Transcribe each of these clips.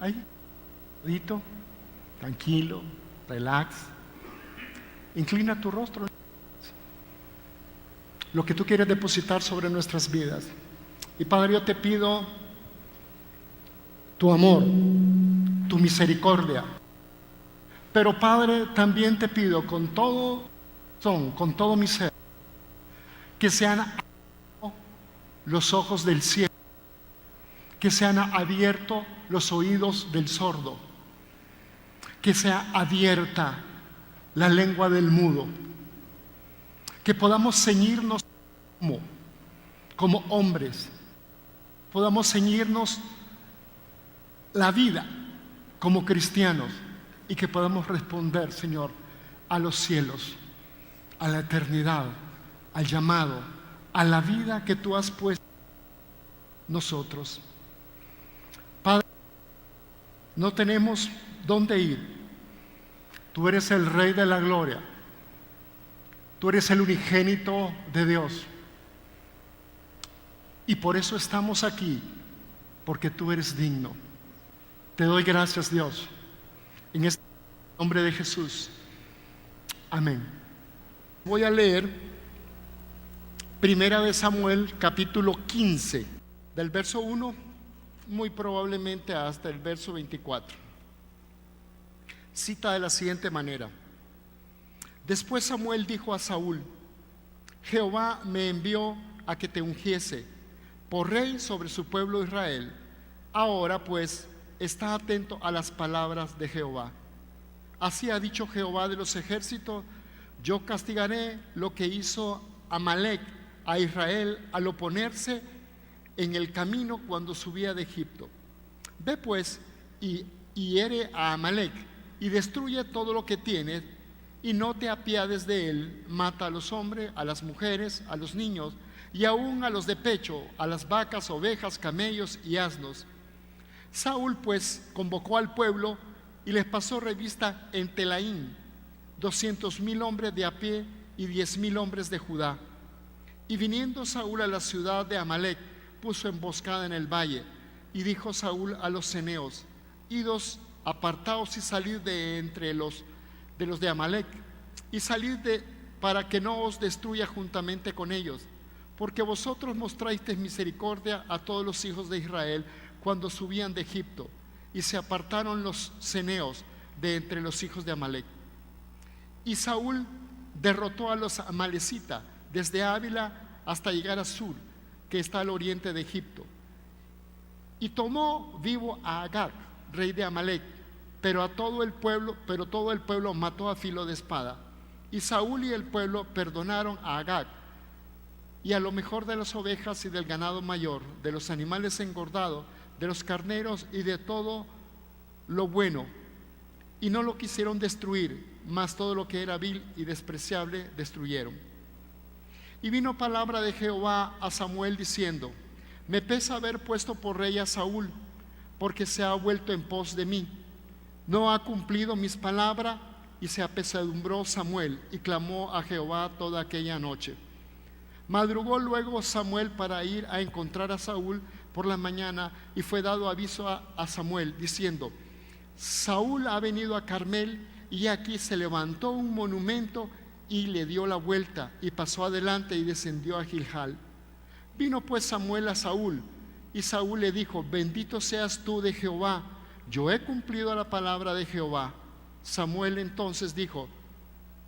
Ahí, tranquilo, relax. Inclina tu rostro. Lo que tú quieres depositar sobre nuestras vidas. Y Padre, yo te pido tu amor, tu misericordia. Pero Padre, también te pido con todo mi ser, que sean los ojos del cielo, que sean abiertos los oídos del sordo, que sea abierta la lengua del mudo, que podamos ceñirnos como hombres, podamos ceñirnos la vida como cristianos y que podamos responder, Señor, a los cielos, a la eternidad, al llamado, a la vida que tú has puesto en nosotros. Padre, no tenemos dónde ir. Tú eres el Rey de la Gloria. Tú eres el unigénito de Dios. Y por eso estamos aquí, porque tú eres digno. Te doy gracias, Dios, en este nombre de Jesús. Amén. Voy a leer Primera de Samuel, capítulo 15, del verso 1, muy probablemente hasta el verso 24. Cita de la siguiente manera: Después Samuel dijo a Saúl: Jehová me envió a que te ungiese por rey sobre su pueblo Israel. Ahora pues, está atento a las palabras de Jehová. Así ha dicho Jehová de los ejércitos: yo castigaré lo que hizo Amalec a Israel al oponerse en el camino cuando subía de Egipto. Ve pues y hiere a Amalec y destruye todo lo que tiene, y no te apiades de él. Mata a los hombres, a las mujeres, a los niños, y aún a los de pecho, a las vacas, ovejas, camellos y asnos. Saúl pues convocó al pueblo y les pasó revista en Telaín 200,000 hombres de a pie y 10,000 hombres de Judá. Y viniendo Saúl a la ciudad de Amalec, puso emboscada en el valle. Y dijo Saúl a los ceneos: idos, apartaos y salid de entre los de Amalec, y salid para que no os destruya juntamente con ellos, porque vosotros mostrasteis misericordia a todos los hijos de Israel cuando subían de Egipto. Y se apartaron los ceneos de entre los hijos de Amalec. Y Saúl derrotó a los amalecitas desde Ávila hasta llegar a Sur, que está al oriente de Egipto. Y tomó vivo a Agag, rey de Amalec, pero todo el pueblo mató a filo de espada. Y Saúl y el pueblo perdonaron a Agag y a lo mejor de las ovejas y del ganado mayor, de los animales engordados, de los carneros y de todo lo bueno, y no lo quisieron destruir, mas todo lo que era vil y despreciable destruyeron. Y vino palabra de Jehová a Samuel diciendo: me pesa haber puesto por rey a Saúl, porque se ha vuelto en pos de mí. No ha cumplido mis palabras. Y se apesadumbró Samuel y clamó a Jehová toda aquella noche. Madrugó luego Samuel para ir a encontrar a Saúl por la mañana, y fue dado aviso a Samuel diciendo: Saúl ha venido a Carmel, y aquí se levantó un monumento, y le dio la vuelta y pasó adelante y descendió a Gilgal. Vino pues Samuel a Saúl, y Saúl le dijo: bendito seas tú de Jehová, yo he cumplido la palabra de Jehová. Samuel entonces dijo: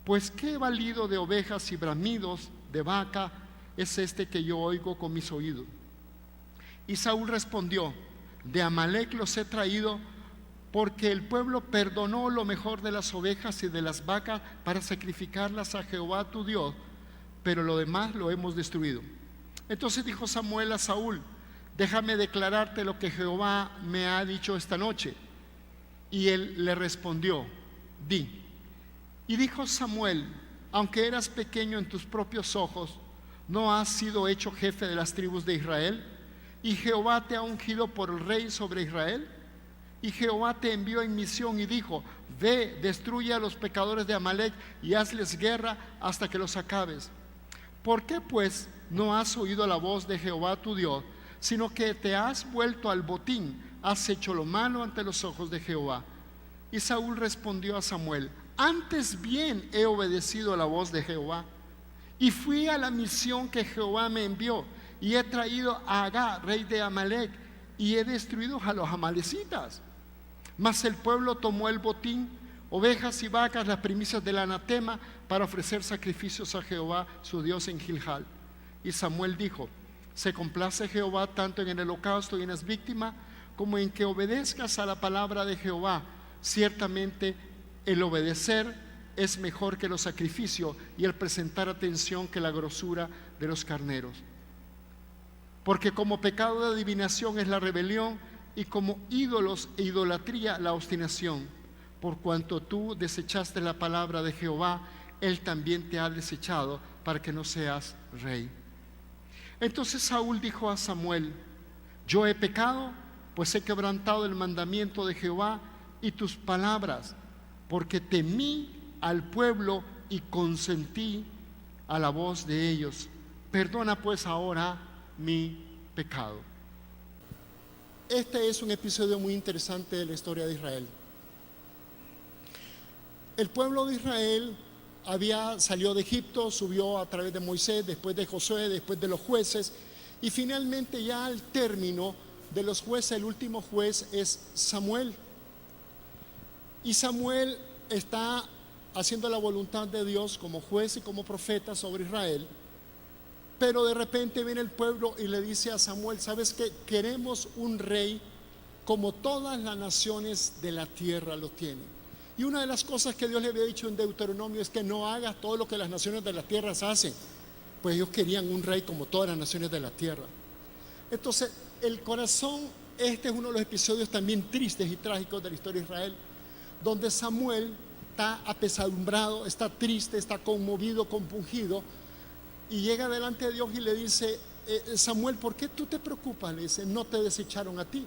pues qué valido de ovejas y bramidos de vaca es este que yo oigo con mis oídos. Y Saúl respondió: de Amalec los he traído, porque el pueblo perdonó lo mejor de las ovejas y de las vacas para sacrificarlas a Jehová tu Dios, pero lo demás lo hemos destruido. Entonces dijo Samuel a Saúl: déjame declararte lo que Jehová me ha dicho esta noche. Y él le respondió: di. Y dijo Samuel: aunque eras pequeño en tus propios ojos, ¿no has sido hecho jefe de las tribus de Israel? Y Jehová te ha ungido por el rey sobre Israel. Y Jehová te envió en misión y dijo: ve, destruye a los pecadores de Amalec y hazles guerra hasta que los acabes. ¿Por qué pues no has oído la voz de Jehová tu Dios, sino que te has vuelto al botín has hecho lo malo ante los ojos de Jehová. Y Saúl respondió a Samuel: antes bien he obedecido a la voz de Jehová, y fui a la misión que Jehová me envió, y he traído a Agag, rey de Amalec, y he destruido a los amalecitas. Mas el pueblo tomó el botín, ovejas y vacas, las primicias del anatema, para ofrecer sacrificios a Jehová su Dios en Gilgal. Y Samuel dijo: se complace Jehová tanto en el holocausto y en las víctimas, como en que obedezcas a la palabra de Jehová. Ciertamente el obedecer es mejor que los sacrificios, y el presentar atención que la grosura de los carneros. Porque como pecado de adivinación es la rebelión, y como ídolos e idolatría la obstinación. Por cuanto tú desechaste la palabra de Jehová, Él también te ha desechado, para que no seas rey. Entonces Saúl dijo a Samuel: yo he pecado, pues he quebrantado el mandamiento de Jehová y tus palabras, porque temí al pueblo y consentí a la voz de ellos. Perdona pues ahora mi pecado. Este es un episodio muy interesante de la historia de Israel. El pueblo de Israel salió de Egipto, subió a través de Moisés, después de Josué, después de los jueces, y finalmente ya al término de los jueces, el último juez es Samuel. Y Samuel está haciendo la voluntad de Dios como juez y como profeta sobre Israel. Pero de repente viene el pueblo y le dice a Samuel: ¿sabes qué? Queremos un rey como todas las naciones de la tierra lo tienen. Y una de las cosas que Dios le había dicho en Deuteronomio es que no hagas todo lo que las naciones de la tierra hacen. Pues ellos querían un rey como todas las naciones de la tierra. Entonces el corazón, este es uno de los episodios también tristes y trágicos de la historia de Israel, donde Samuel está apesadumbrado, está triste, está conmovido, compungido, y llega delante de Dios y le dice: Samuel, ¿por qué tú te preocupas? Le dice: no te desecharon a ti,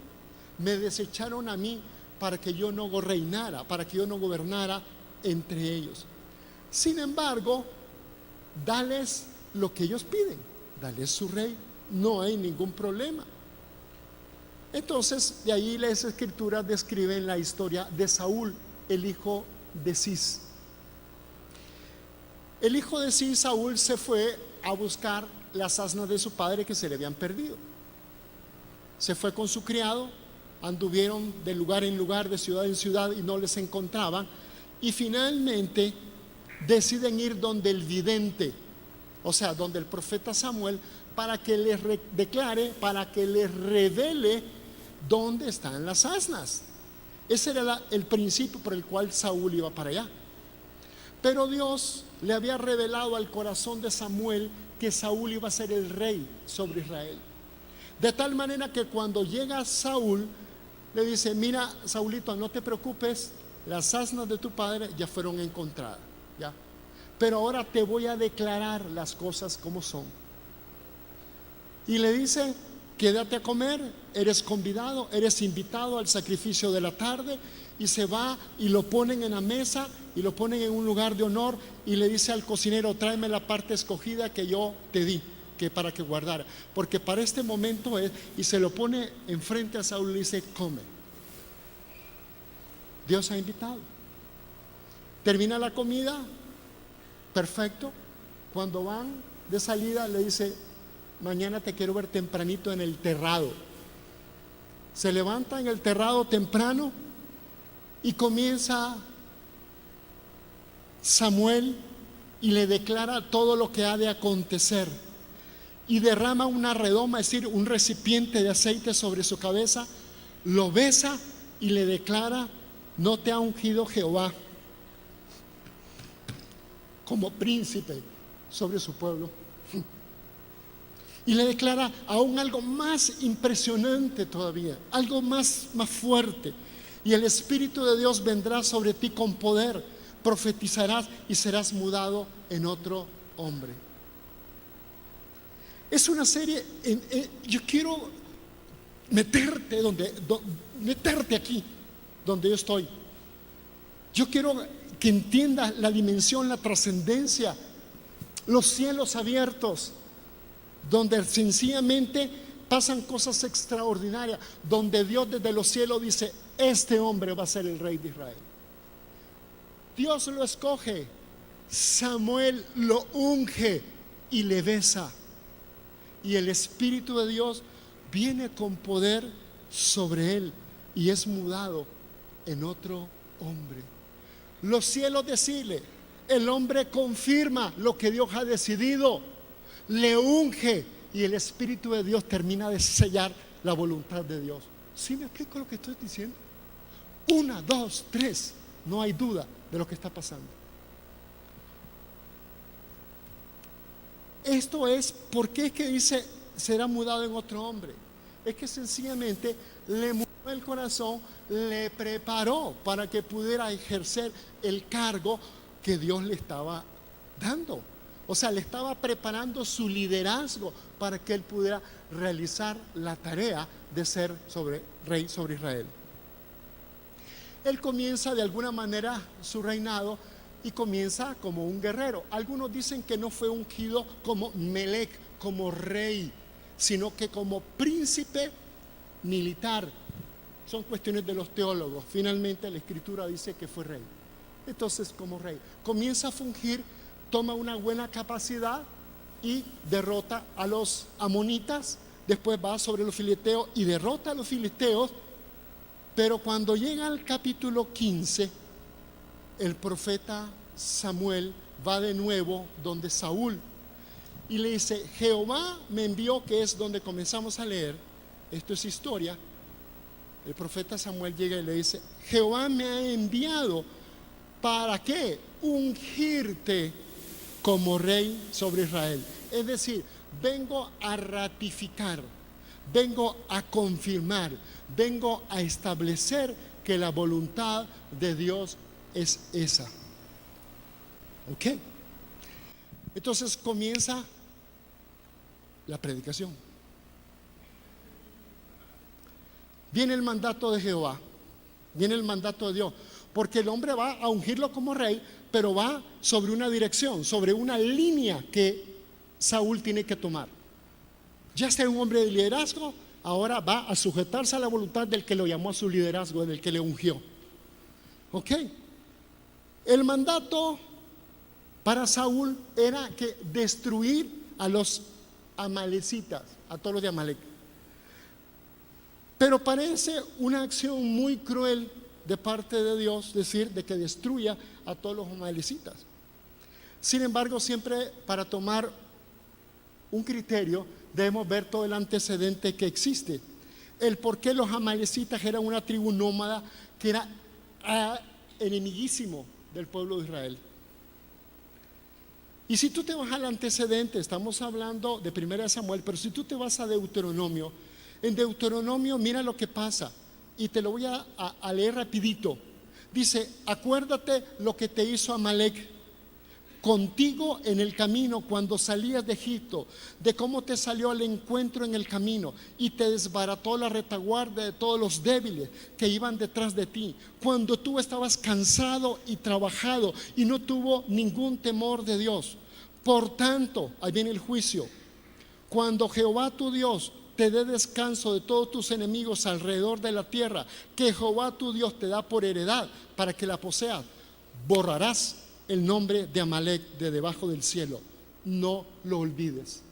me desecharon a mí para que yo no reinara, para que yo no gobernara entre ellos. Sin embargo, dales lo que ellos piden, dales su rey, no hay ningún problema. Entonces, de ahí las escrituras describen la historia de Saúl, el hijo de Cis. El hijo de Cis, Saúl, se fue a buscar las asnas de su padre que se le habían perdido. Se fue con su criado, anduvieron de lugar en lugar, de ciudad en ciudad, y no les encontraban, y finalmente deciden ir donde el vidente, o sea, donde el profeta Samuel, para que les declare, para que les revele dónde están las asnas. Ese era el principio por el cual Saúl iba para allá. Pero Dios le había revelado al corazón de Samuel que Saúl iba a ser el rey sobre Israel. De tal manera que cuando llega Saúl, le dice: mira, Saulito, no te preocupes, las asnas de tu padre ya fueron encontradas, ¿ya? Pero ahora te voy a declarar las cosas como son. Y le dice: quédate a comer, eres convidado, eres invitado al sacrificio de la tarde. Y se va y lo ponen en la mesa y lo ponen en un lugar de honor, y le dice al cocinero: tráeme la parte escogida que yo te di, que para que guardara, porque para este momento es. Y se lo pone enfrente a Saúl y le dice: come, Dios ha invitado. Termina la comida, perfecto. Cuando van de salida le dice: mañana te quiero ver tempranito en el terrado. Se levanta en el terrado temprano y comienza Samuel y le declara todo lo que ha de acontecer, y derrama una redoma, es decir, un recipiente de aceite sobre su cabeza, lo besa y le declara: no te ha ungido Jehová como príncipe sobre su pueblo. Y le declara aún algo más impresionante todavía, algo más fuerte: y el Espíritu de Dios vendrá sobre ti con poder, profetizarás y serás mudado en otro hombre. Es una serie, yo quiero meterte aquí donde yo estoy. Yo quiero que entiendas la dimensión, la trascendencia, los cielos abiertos, donde sencillamente pasan cosas extraordinarias, donde Dios desde los cielos dice: este hombre va a ser el rey de Israel. Dios lo escoge, Samuel lo unge y le besa, y el Espíritu de Dios viene con poder sobre él y es mudado en otro hombre. Los cielos decirle, el hombre confirma lo que Dios ha decidido, le unge y el Espíritu de Dios termina de sellar la voluntad de Dios. ¿Sí me explico lo que estoy diciendo? 1, 2, 3, no hay duda de lo que está pasando. Esto es, ¿por qué es que dice será mudado en otro hombre? Es que sencillamente le mudó el corazón, le preparó para que pudiera ejercer el cargo que Dios le estaba dando. O sea, le estaba preparando su liderazgo para que él pudiera realizar la tarea de ser rey sobre Israel. Él comienza de alguna manera su reinado y comienza como un guerrero. Algunos dicen que no fue ungido como Melec, como rey, sino que como príncipe militar. Son cuestiones de los teólogos. Finalmente la escritura dice que fue rey. Entonces, como rey comienza a fungir, toma una buena capacidad y derrota a los amonitas. Después va sobre los filisteos y derrota a los filisteos. Pero cuando llega al capítulo 15, el profeta Samuel va de nuevo donde Saúl y le dice: Jehová me envió, que es donde comenzamos a leer. Esto es historia. El profeta Samuel llega y le dice: Jehová me ha enviado. ¿Para qué? Ungirte como rey sobre Israel. Es decir, vengo a ratificar, vengo a confirmar, vengo a establecer que la voluntad de Dios es esa. ¿Ok? Entonces comienza la predicación. Viene el mandato de Jehová, viene el mandato de Dios, porque el hombre va a ungirlo como rey, pero va sobre una dirección, sobre una línea que Saúl tiene que tomar. Ya sea un hombre de liderazgo, ahora va a sujetarse a la voluntad del que lo llamó a su liderazgo, del que le ungió. ¿Ok? El mandato para Saúl era que destruir a los amalecitas, a todos los de Amalec. Pero parece una acción muy cruel de parte de Dios decir de que destruya a todos los amalecitas. Sin embargo, siempre para tomar un criterio debemos ver todo el antecedente que existe. El por qué los amalecitas eran una tribu nómada que era enemiguísimo del pueblo de Israel. Y si tú te vas al antecedente, estamos hablando de 1 Samuel, pero si tú te vas a Deuteronomio, en Deuteronomio mira lo que pasa, y te lo voy a leer rapidito. Dice: acuérdate lo que te hizo Amalec contigo en el camino cuando salías de Egipto, de cómo te salió al encuentro en el camino y te desbarató la retaguardia de todos los débiles que iban detrás de ti, cuando tú estabas cansado y trabajado y no tuvo ningún temor de Dios. Por tanto, ahí viene el juicio: cuando Jehová tu Dios te dé descanso de todos tus enemigos alrededor de la tierra que Jehová tu Dios te da por heredad para que la poseas, borrarás el nombre de Amalec de debajo del cielo. No lo olvides.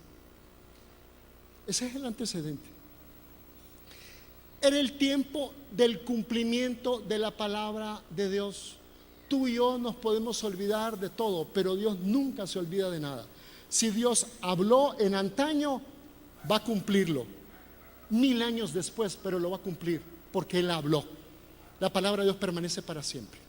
Ese es el antecedente. Era el tiempo del cumplimiento de la palabra de Dios. Tú y yo nos podemos olvidar de todo, pero Dios nunca se olvida de nada. Si Dios habló en antaño, va a cumplirlo 1000 años después, pero lo va a cumplir porque Él habló. La palabra de Dios permanece para siempre.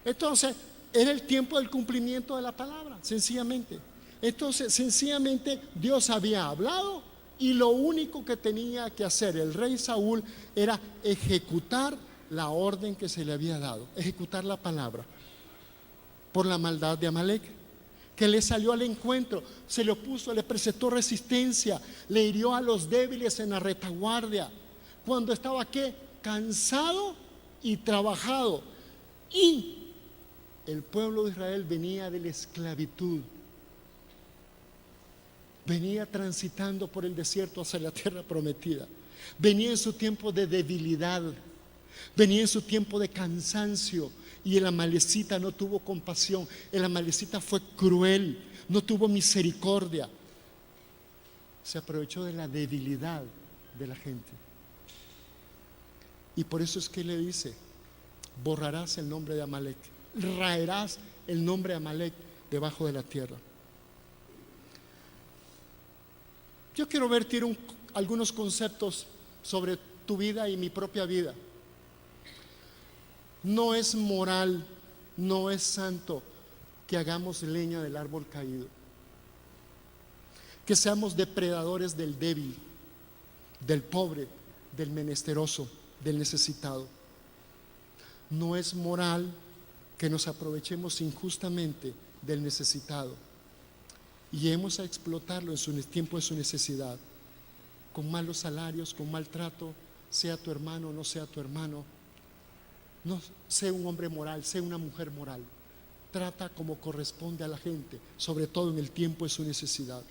Entonces era el tiempo del cumplimiento de la palabra, sencillamente. Entonces sencillamente Dios había hablado y lo único que tenía que hacer el rey Saúl era ejecutar la orden que se le había dado, ejecutar la palabra, por la maldad de Amalec, que le salió al encuentro, se le opuso, le presentó resistencia, le hirió a los débiles en la retaguardia, cuando estaba ¿qué? Cansado y trabajado. Y el pueblo de Israel venía de la esclavitud. venía transitando por el desierto hacia la tierra prometida. Venía en su tiempo de debilidad, venía en su tiempo de cansancio, y el amalecita no tuvo compasión. El amalecita fue cruel, no tuvo misericordia. Se aprovechó de la debilidad de la gente. Y por eso es que le dice: borrarás el nombre de Amalek, raerás el nombre de Amalek debajo de la tierra. Yo quiero vertir algunos conceptos sobre tu vida y mi propia vida. No es moral, no es santo que hagamos leña del árbol caído, que seamos depredadores del débil, del pobre, del menesteroso, del necesitado. No es moral que nos aprovechemos injustamente del necesitado y lleguemos a explotarlo en su tiempo de su necesidad, con malos salarios, con maltrato, sea tu hermano o no sea tu hermano. No, sé un hombre moral, sé una mujer moral. Trata como corresponde a la gente, sobre todo en el tiempo de su necesidad.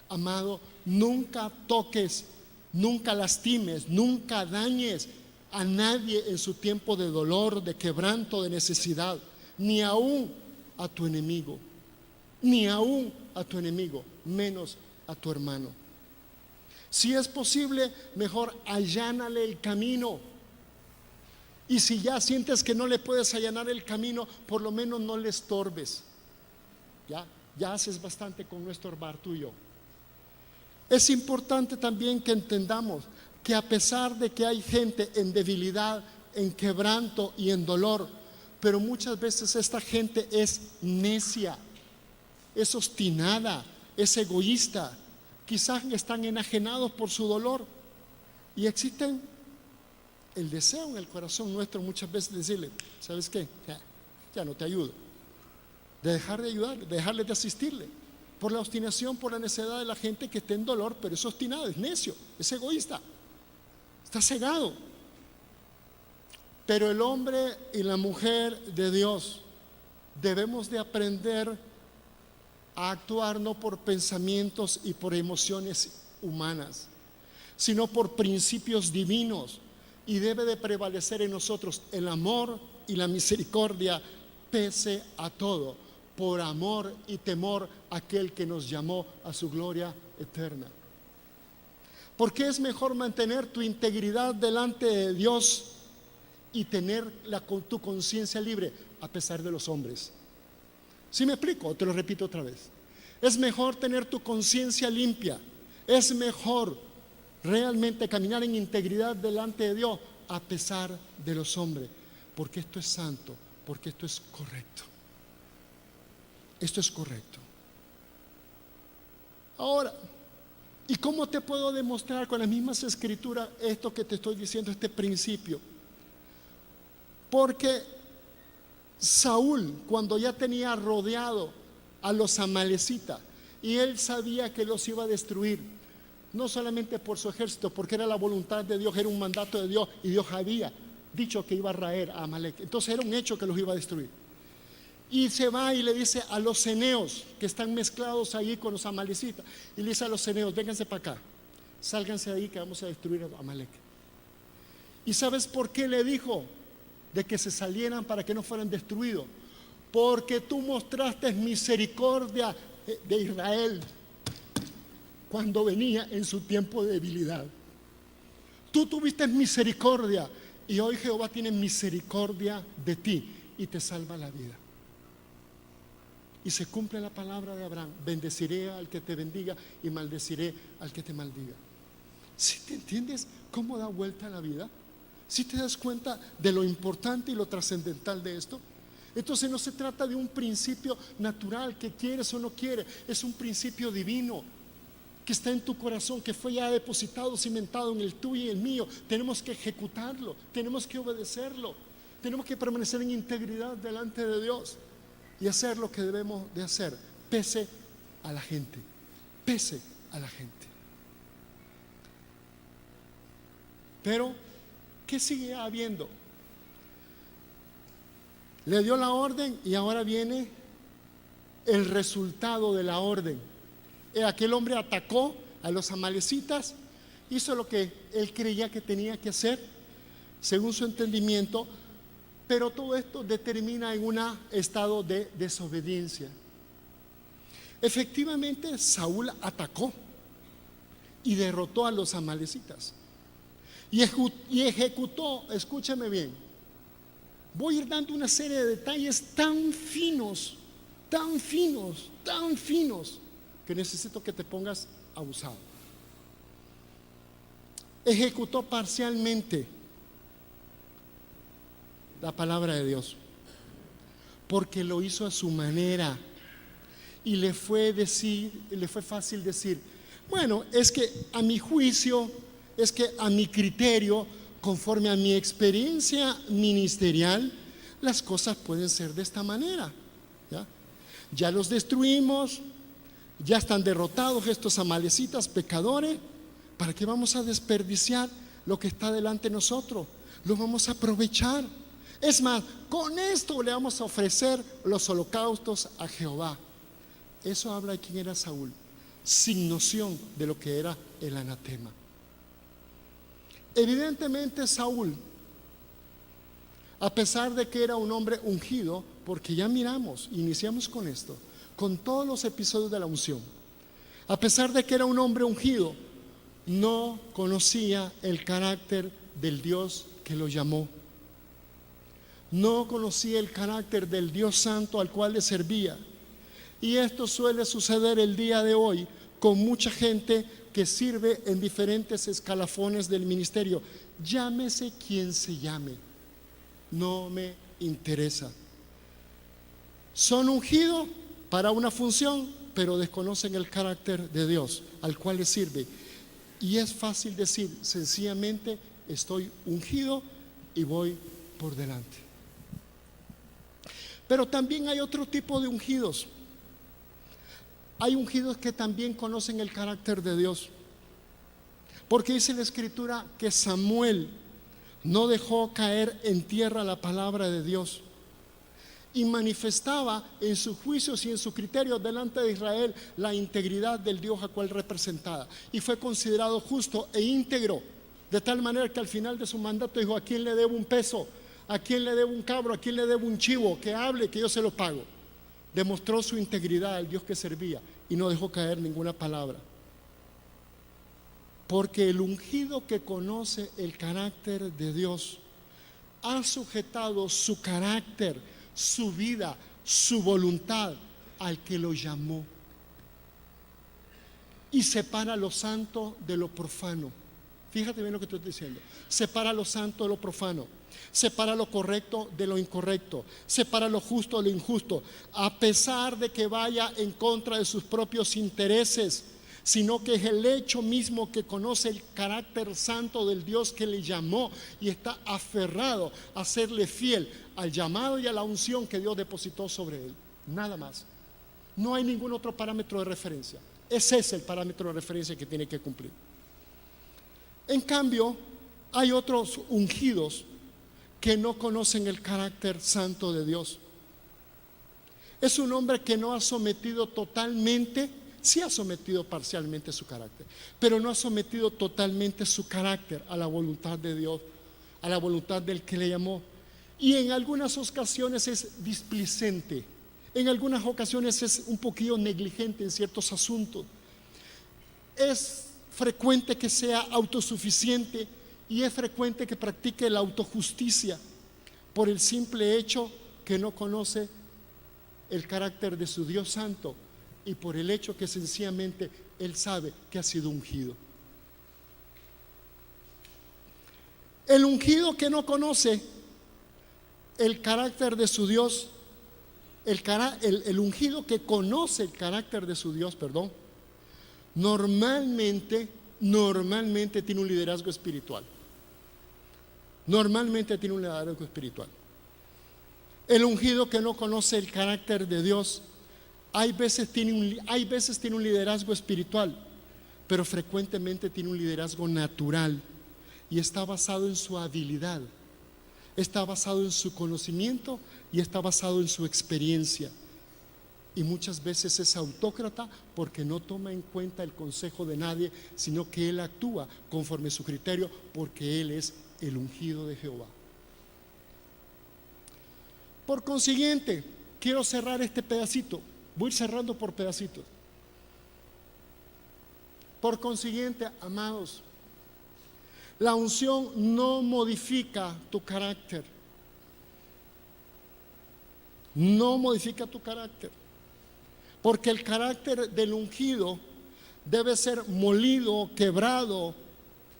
Amado, nunca toques, nunca lastimes, nunca dañes a nadie en su tiempo de dolor, de quebranto, de necesidad, ni aún a tu enemigo, ni aún a tu enemigo, menos a tu hermano. Si es posible, mejor allánale el camino. Y si ya sientes que no le puedes allanar el camino, por lo menos no le estorbes. Ya haces bastante con no estorbar tú y yo. Es importante también que entendamos que a pesar de que hay gente en debilidad, en quebranto y en dolor, pero muchas veces esta gente es necia, es obstinada, es egoísta. Quizás están enajenados por su dolor y existen el deseo en el corazón nuestro muchas veces de decirle: ¿sabes qué? Ya no te ayudo. De dejar de ayudarle, de dejarle de asistirle, por la obstinación, por la necedad de la gente que está en dolor, pero es obstinado, es necio, es egoísta, está cegado. Pero el hombre y la mujer de Dios debemos de aprender a actuar no por pensamientos y por emociones humanas, sino por principios divinos. Y debe de prevalecer en nosotros el amor y la misericordia pese a todo, por amor y temor a aquel que nos llamó a su gloria eterna. Porque es mejor mantener tu integridad delante de Dios y tener tu conciencia libre a pesar de los hombres. ¿Sí me explico? Te lo repito otra vez. Es mejor tener tu conciencia limpia, es mejor realmente caminar en integridad delante de Dios a pesar de los hombres, porque esto es santo, porque esto es correcto. Esto es correcto. Ahora, ¿y cómo te puedo demostrar con las mismas escrituras esto que te estoy diciendo, este principio? Porque Saúl, cuando ya tenía rodeado a los amalecitas y él sabía que los iba a destruir, no solamente por su ejército, porque era la voluntad de Dios, era un mandato de Dios, y Dios había dicho que iba a raer a Amalek. Entonces era un hecho que los iba a destruir. Y se va y le dice a los ceneos que están mezclados ahí con los amalecitas, y le dice a los ceneos: vénganse para acá, sálganse de ahí que vamos a destruir a Amalek. ¿Y sabes por qué le dijo de que se salieran para que no fueran destruidos? Porque tú mostraste misericordia de Israel cuando venía en su tiempo de debilidad. Tú tuviste misericordia y hoy Jehová tiene misericordia de ti y te salva la vida. Y se cumple la palabra de Abraham: bendeciré al que te bendiga y maldeciré al que te maldiga. ¿Sí te entiendes cómo da vuelta la vida? ¿Sí te das cuenta de lo importante y lo trascendental de esto? Entonces no se trata de un principio natural que quieres o no quieres, es un principio divino que está en tu corazón, que fue ya depositado, cimentado en el tuyo y el mío. Tenemos que ejecutarlo, tenemos que obedecerlo, tenemos que permanecer en integridad delante de Dios y hacer lo que debemos de hacer, pese a la gente, pese a la gente. Pero ¿qué sigue habiendo? Le dio la orden y ahora viene el resultado de la orden. aquel hombre atacó a los amalecitas, hizo lo que él creía que tenía que hacer, según su entendimiento, pero todo esto determina en un estado de desobediencia. Efectivamente, Saúl atacó y derrotó a los amalecitas y ejecutó, escúchame bien, voy a ir dando una serie de detalles tan finos, tan finos, tan finos, que necesito que te pongas abusado. Ejecutó parcialmente la palabra de Dios, porque lo hizo a su manera, y le fue fácil decir, bueno, es que a mi juicio, es que a mi criterio, conforme a mi experiencia ministerial, las cosas pueden ser de esta manera. Ya los destruimos, ya están derrotados estos amalecitas pecadores. ¿Para qué vamos a desperdiciar lo que está delante de nosotros? Lo vamos a aprovechar. Es más, con esto le vamos a ofrecer los holocaustos a Jehová. Eso habla de quién era Saúl, sin noción de lo que era el anatema. Evidentemente Saúl, a pesar de que era un hombre ungido, porque ya miramos, iniciamos con esto, con todos los episodios de la unción, a pesar de que era un hombre ungido, no conocía el carácter del Dios que lo llamó. No conocía el carácter del Dios Santo al cual le servía. Y esto suele suceder el día de hoy con mucha gente que sirve en diferentes escalafones del ministerio. Llámese quien se llame, no me interesa. Son ungidos para una función, pero desconocen el carácter de Dios al cual les sirve. Y es fácil decir, sencillamente estoy ungido y voy por delante. Pero también hay otro tipo de ungidos. Hay ungidos que también conocen el carácter de Dios, porque dice la Escritura que Samuel no dejó caer en tierra la palabra de Dios y manifestaba en sus juicios y en su criterio delante de Israel la integridad del Dios a cual representaba, y fue considerado justo e íntegro, de tal manera que al final de su mandato dijo: ¿a quién le debo un peso? ¿A quién le debo un cabro? ¿A quién le debo un chivo? Que hable, que yo se lo pago. Demostró su integridad al Dios que servía y no dejó caer ninguna palabra. Porque el ungido que conoce el carácter de Dios ha sujetado su carácter, su vida, su voluntad al que lo llamó, y separa lo santo de lo profano. Fíjate bien lo que estoy diciendo. Separa lo santo de lo profano, separa lo correcto de lo incorrecto, separa lo justo de lo injusto, a pesar de que vaya en contra de sus propios intereses, sino que es el hecho mismo que conoce el carácter santo del Dios que le llamó y está aferrado a serle fiel al llamado y a la unción que Dios depositó sobre él. Nada más. No hay ningún otro parámetro de referencia. Ese es el parámetro de referencia que tiene que cumplir. En cambio, hay otros ungidos que no conocen el carácter santo de Dios. Es un hombre que no ha sometido totalmente, sí ha sometido parcialmente su carácter, pero no ha sometido totalmente su carácter a la voluntad de Dios, a la voluntad del que le llamó. Y en algunas ocasiones es displicente, en algunas ocasiones es un poquillo negligente en ciertos asuntos. Es frecuente que sea autosuficiente y es frecuente que practique la autojusticia por el simple hecho que no conoce el carácter de su Dios santo y por el hecho que sencillamente él sabe que ha sido ungido. El ungido que no conoce el carácter de su Dios, el ungido que conoce el carácter de su Dios, normalmente tiene un liderazgo espiritual. Normalmente tiene un liderazgo espiritual. El ungido que no conoce el carácter de Dios, hay veces tiene un liderazgo espiritual, pero frecuentemente tiene un liderazgo natural y está basado en su habilidad, está basado en su conocimiento y está basado en su experiencia. Y muchas veces es autócrata porque no toma en cuenta el consejo de nadie, sino que él actúa conforme a su criterio, porque él es el ungido de Jehová. Por consiguiente, quiero cerrar este pedacito. Voy a ir cerrando por pedacitos. Por consiguiente, amados, la unción no modifica tu carácter. No modifica tu carácter. Porque el carácter del ungido debe ser molido, quebrado,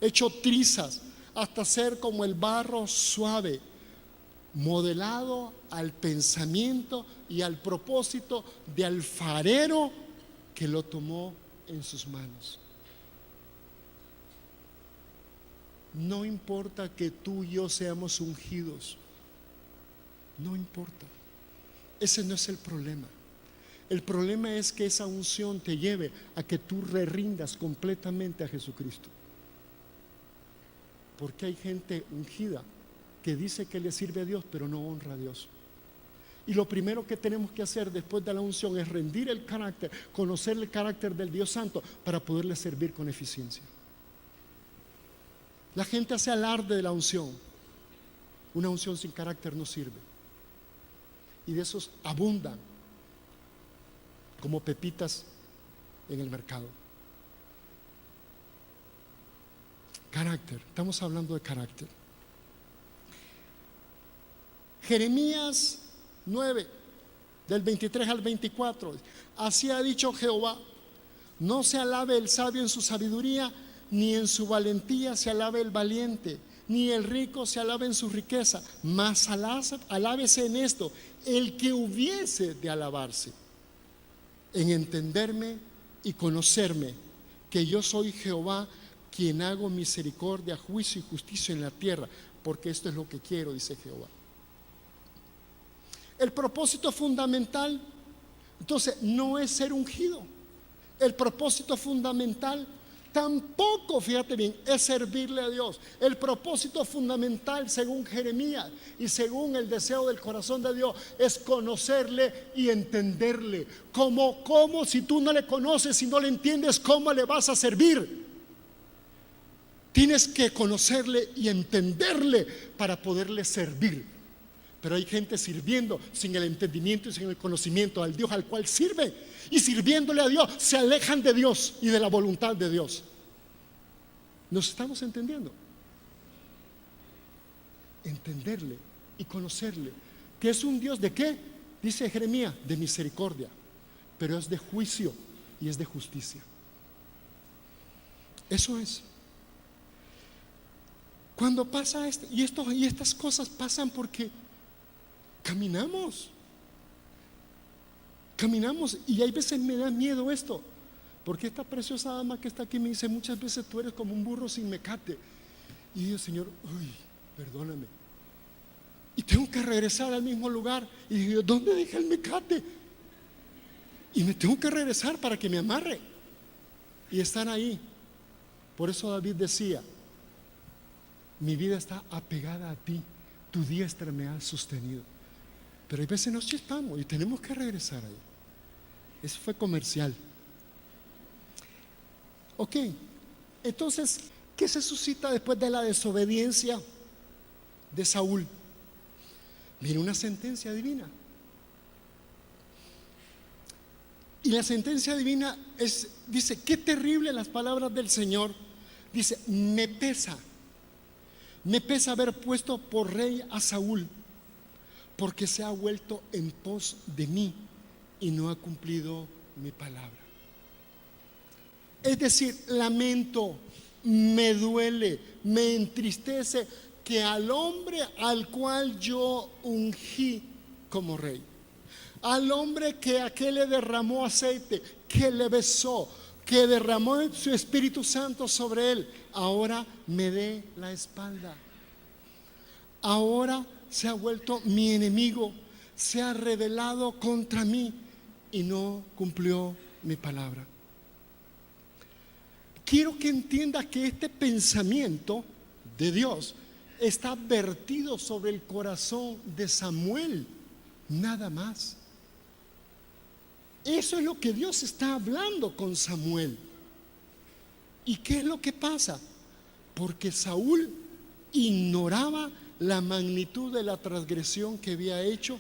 hecho trizas, hasta ser como el barro suave, modelado al pensamiento y al propósito de alfarero que lo tomó en sus manos. No importa que tú y yo seamos ungidos, no importa. Ese no es el problema. El problema es que esa unción te lleve a que tú rindas completamente a Jesucristo. Porque hay gente ungida que dice que le sirve a Dios, pero no honra a Dios. Y lo primero que tenemos que hacer después de la unción es rendir el carácter, conocer el carácter del Dios Santo para poderle servir con eficiencia. La gente hace alarde de la unción. Una unción sin carácter no sirve. Y de esos abundan como pepitas en el mercado. Carácter, estamos hablando de carácter. Jeremías 9, del 23 al 24. Así ha dicho Jehová: no se alabe el sabio en su sabiduría, ni en su valentía se alabe el valiente, ni el rico se alabe en su riqueza, mas alábese en esto el que hubiese de alabarse, en entenderme y conocerme, que yo soy Jehová, quien hago misericordia, juicio y justicia en la tierra, porque esto es lo que quiero, dice Jehová. El propósito fundamental, entonces, no es ser ungido. El propósito fundamental tampoco, fíjate bien, es servirle a Dios. El propósito fundamental, según Jeremías y según el deseo del corazón de Dios, es conocerle y entenderle. ¿Cómo si tú no le conoces y no le entiendes, cómo le vas a servir? Tienes que conocerle y entenderle para poderle servir. Pero hay gente sirviendo sin el entendimiento y sin el conocimiento al Dios al cual sirve. Y sirviéndole a Dios se alejan de Dios y de la voluntad de Dios. ¿Nos estamos entendiendo? Entenderle y conocerle. ¿Que es un Dios de qué? Dice Jeremías, de misericordia. Pero es de juicio y es de justicia. Eso es. Cuando pasa esto y estas cosas pasan porque caminamos y hay veces me da miedo esto, porque esta preciosa dama que está aquí me dice muchas veces: tú eres como un burro sin mecate. Y digo: Señor, perdóname. Y tengo que regresar al mismo lugar y digo: ¿dónde dejé el mecate? Y me tengo que regresar para que me amarre y estar ahí. Por eso David decía: mi vida está apegada a ti, tu diestra me ha sostenido. Pero hay veces nos chispamos y tenemos que regresar ahí. Eso fue comercial. Ok, entonces, ¿qué se suscita después de la desobediencia de Saúl? Viene una sentencia divina. Y la sentencia divina dice: qué terrible las palabras del Señor. Dice: me pesa haber puesto por rey a Saúl, porque se ha vuelto en pos de mí y no ha cumplido mi palabra. Es decir, lamento, me duele, me entristece que al hombre al cual yo ungí como rey, al hombre que aquel le derramó aceite, que le besó, que derramó su Espíritu Santo sobre él, ahora me dé la espalda. Ahora se ha vuelto mi enemigo, se ha rebelado contra mí y no cumplió mi palabra. Quiero que entienda que este pensamiento de Dios está vertido sobre el corazón de Samuel, nada más. Eso es lo que Dios está hablando con Samuel. ¿Y qué es lo que pasa? Porque Saúl ignoraba la magnitud de la transgresión que había hecho,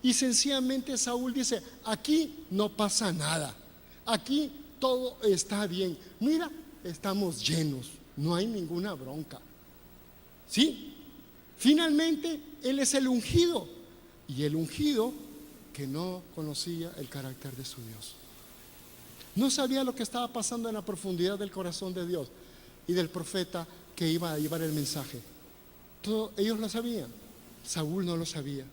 y sencillamente Saúl dice: aquí no pasa nada, aquí todo está bien, mira, estamos llenos, no hay ninguna bronca. ¿Sí? Finalmente él es el ungido, y el ungido que no conocía el carácter de su Dios, no sabía lo que estaba pasando en la profundidad del corazón de Dios y del profeta que iba a llevar el mensaje. Todo, ellos lo sabían, Saúl no lo sabía.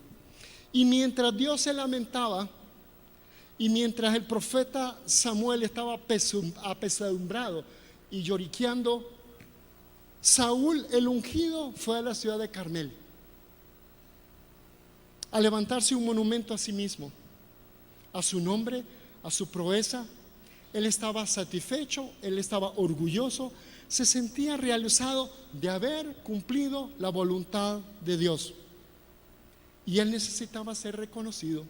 Y mientras Dios se lamentaba, y mientras el profeta Samuel estaba apesadumbrado y lloriqueando, Saúl, el ungido, fue a la ciudad de Carmel a levantarse un monumento a sí mismo, a su nombre, a su proeza. Él estaba satisfecho, él estaba orgulloso, se sentía realizado de haber cumplido la voluntad de Dios, y él necesitaba ser reconocido.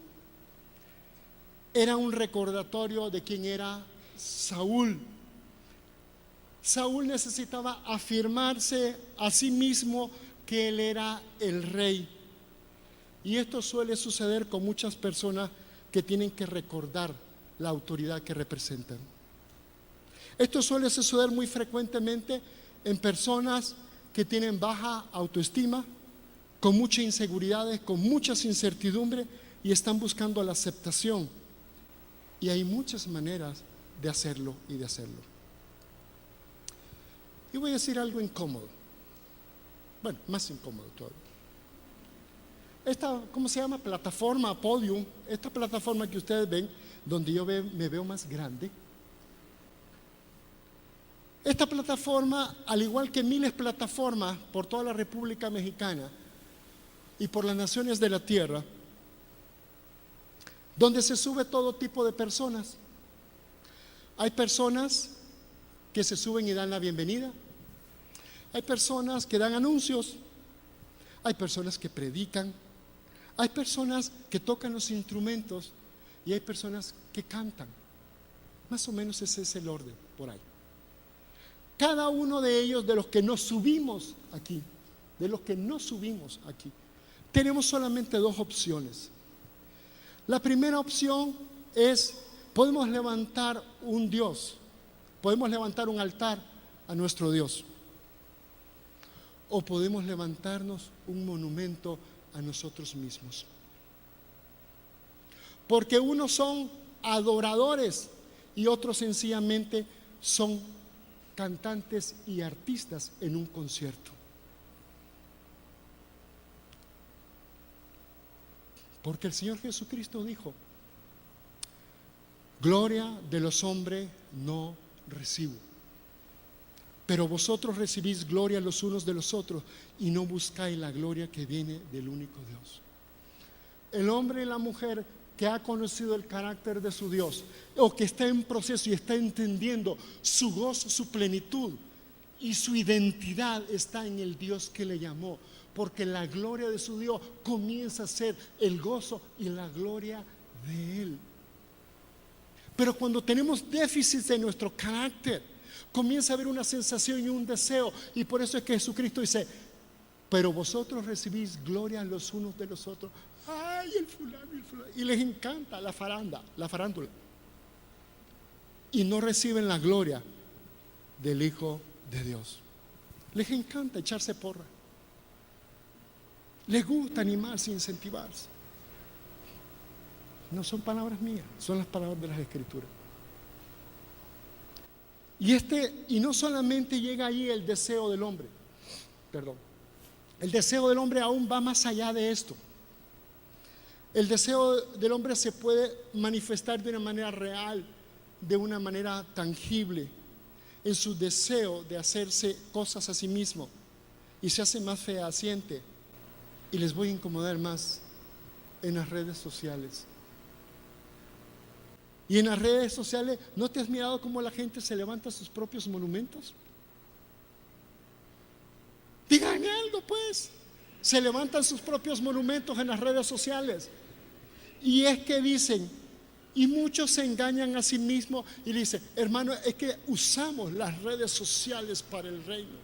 Era un recordatorio de quién era Saúl. Saúl necesitaba afirmarse a sí mismo que él era el rey. Y esto suele suceder con muchas personas que tienen que recordar la autoridad que representan. Esto suele suceder muy frecuentemente en personas que tienen baja autoestima, con muchas inseguridades, con muchas incertidumbres, y están buscando la aceptación. Y hay muchas maneras de hacerlo y de hacerlo. Y voy a decir algo incómodo. Bueno, más incómodo todavía. Esta, ¿cómo se llama? Plataforma, Podium. Esta plataforma que ustedes ven, donde yo me veo más grande. Esta plataforma, al igual que miles de plataformas por toda la República Mexicana y por las naciones de la tierra, donde se sube todo tipo de personas. Hay personas que se suben y dan la bienvenida. Hay personas que dan anuncios. Hay personas que predican. Hay personas que tocan los instrumentos. Y hay personas que cantan. Más o menos ese es el orden por ahí. Cada uno de ellos, de los que nos subimos aquí, tenemos solamente dos opciones. La primera opción es: podemos levantar un Dios, podemos levantar un altar a nuestro Dios, o podemos levantarnos un monumento a nosotros mismos. Porque unos son adoradores y otros sencillamente son cantantes y artistas en un concierto. Porque el Señor Jesucristo dijo: gloria de los hombres no recibo, pero vosotros recibís gloria los unos de los otros, y no buscáis la gloria que viene del único Dios. El hombre y la mujer que ha conocido el carácter de su Dios, o que está en proceso y está entendiendo su gozo, su plenitud y su identidad, está en el Dios que le llamó, porque la gloria de su Dios comienza a ser el gozo y la gloria de Él. Pero cuando tenemos déficits de nuestro carácter, comienza a haber una sensación y un deseo, y por eso es que Jesucristo dice: pero vosotros recibís gloria los unos de los otros. Ay, el fulano. Y les encanta la farándula. Y no reciben la gloria del Hijo de Dios. Les encanta echarse porra. Les gusta animarse, incentivarse. No son palabras mías, son las palabras de las Escrituras. Y no solamente llega ahí el deseo del hombre, el deseo del hombre aún va más allá de esto. El deseo del hombre se puede manifestar de una manera real, de una manera tangible, en su deseo de hacerse cosas a sí mismo, y se hace más fehaciente. Y les voy a incomodar más: en las redes sociales. Y en las redes sociales, ¿no te has mirado cómo la gente se levanta sus propios monumentos? Digan algo, pues. Se levantan sus propios monumentos en las redes sociales. Y es que dicen: Y muchos se engañan a sí mismos y dicen: hermano, es que usamos las redes sociales para el reino.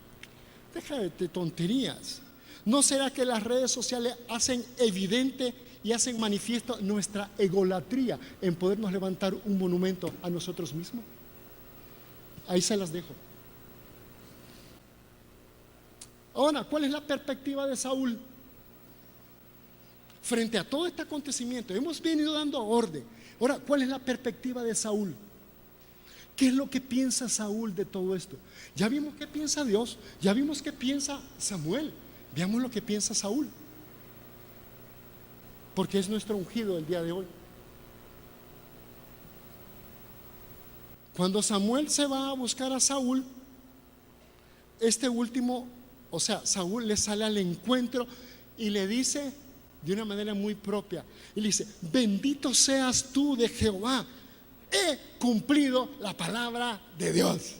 Deja de tonterías. ¿No será que las redes sociales hacen evidente y hacen manifiesto nuestra egolatría en podernos levantar un monumento a nosotros mismos? Ahí se las dejo. Ahora, ¿cuál es la perspectiva de Saúl frente a todo este acontecimiento? Hemos venido dando orden. Ahora, ¿cuál es la perspectiva de Saúl? ¿Qué es lo que piensa Saúl de todo esto? Ya vimos qué piensa Dios, ya vimos qué piensa Samuel. Veamos lo que piensa Saúl, porque es nuestro ungido el día de hoy. Cuando Samuel se va a buscar a Saúl, este último, o sea, Saúl le sale al encuentro y le dice de una manera muy propia, y le dice: bendito seas tú de Jehová, he cumplido la palabra de Dios.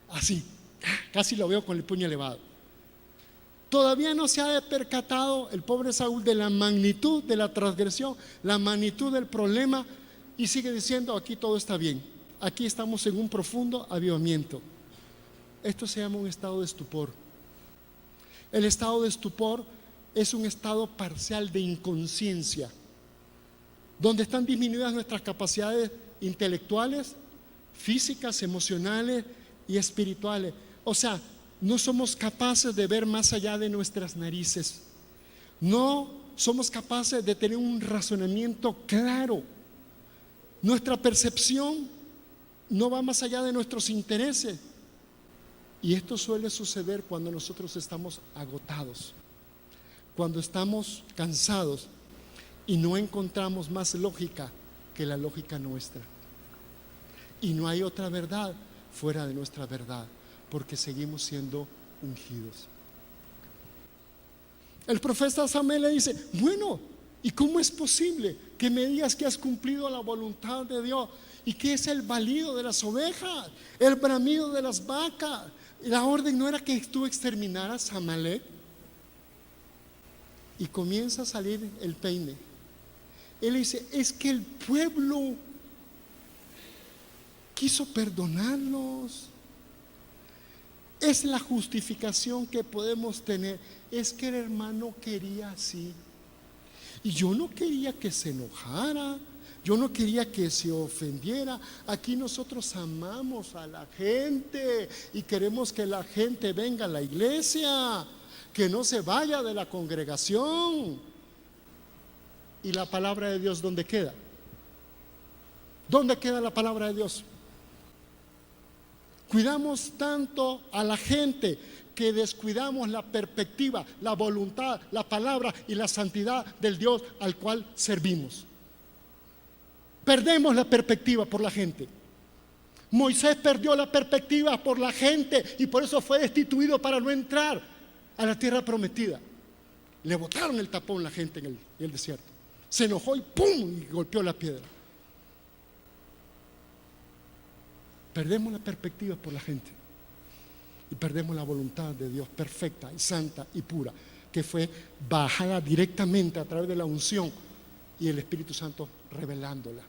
Así, casi lo veo con el puño elevado. Todavía no se ha percatado el pobre Saúl de la magnitud de la transgresión, la magnitud del problema, y sigue diciendo: aquí todo está bien, aquí estamos en un profundo avivamiento. Esto se llama un estado de estupor. El estado de estupor es un estado parcial de inconsciencia, donde están disminuidas nuestras capacidades intelectuales, físicas, emocionales y espirituales. O sea, no somos capaces de ver más allá de nuestras narices. No somos capaces de tener un razonamiento claro. Nuestra percepción no va más allá de nuestros intereses. Y esto suele suceder cuando nosotros estamos agotados, cuando estamos cansados y no encontramos más lógica que la lógica nuestra. Y no hay otra verdad fuera de nuestra verdad, porque seguimos siendo ungidos. El profeta Samuel le dice: bueno, ¿y cómo es posible que me digas que has cumplido la voluntad de Dios? ¿Y qué es el balido de las ovejas, el bramido de las vacas? La orden no era que tú exterminaras a Amalek. Y comienza a salir el peine. Él dice: es que el pueblo quiso perdonarlos. Es la justificación que podemos tener. Es que el hermano quería así, y yo no quería que se enojara, yo no quería que se ofendiera. Aquí nosotros amamos a la gente y queremos que la gente venga a la iglesia, que no se vaya de la congregación. ¿Y la palabra de Dios dónde queda? ¿Dónde queda la palabra de Dios? Cuidamos tanto a la gente que descuidamos la perspectiva, la voluntad, la palabra y la santidad del Dios al cual servimos. Perdemos la perspectiva por la gente. Moisés perdió la perspectiva por la gente y por eso fue destituido para no entrar a la tierra prometida. Le botaron el tapón la gente en el desierto. Se enojó y ¡pum! Y golpeó la piedra. Perdemos la perspectiva por la gente y perdemos la voluntad de Dios perfecta y santa y pura, que fue bajada directamente a través de la unción y el Espíritu Santo revelándola.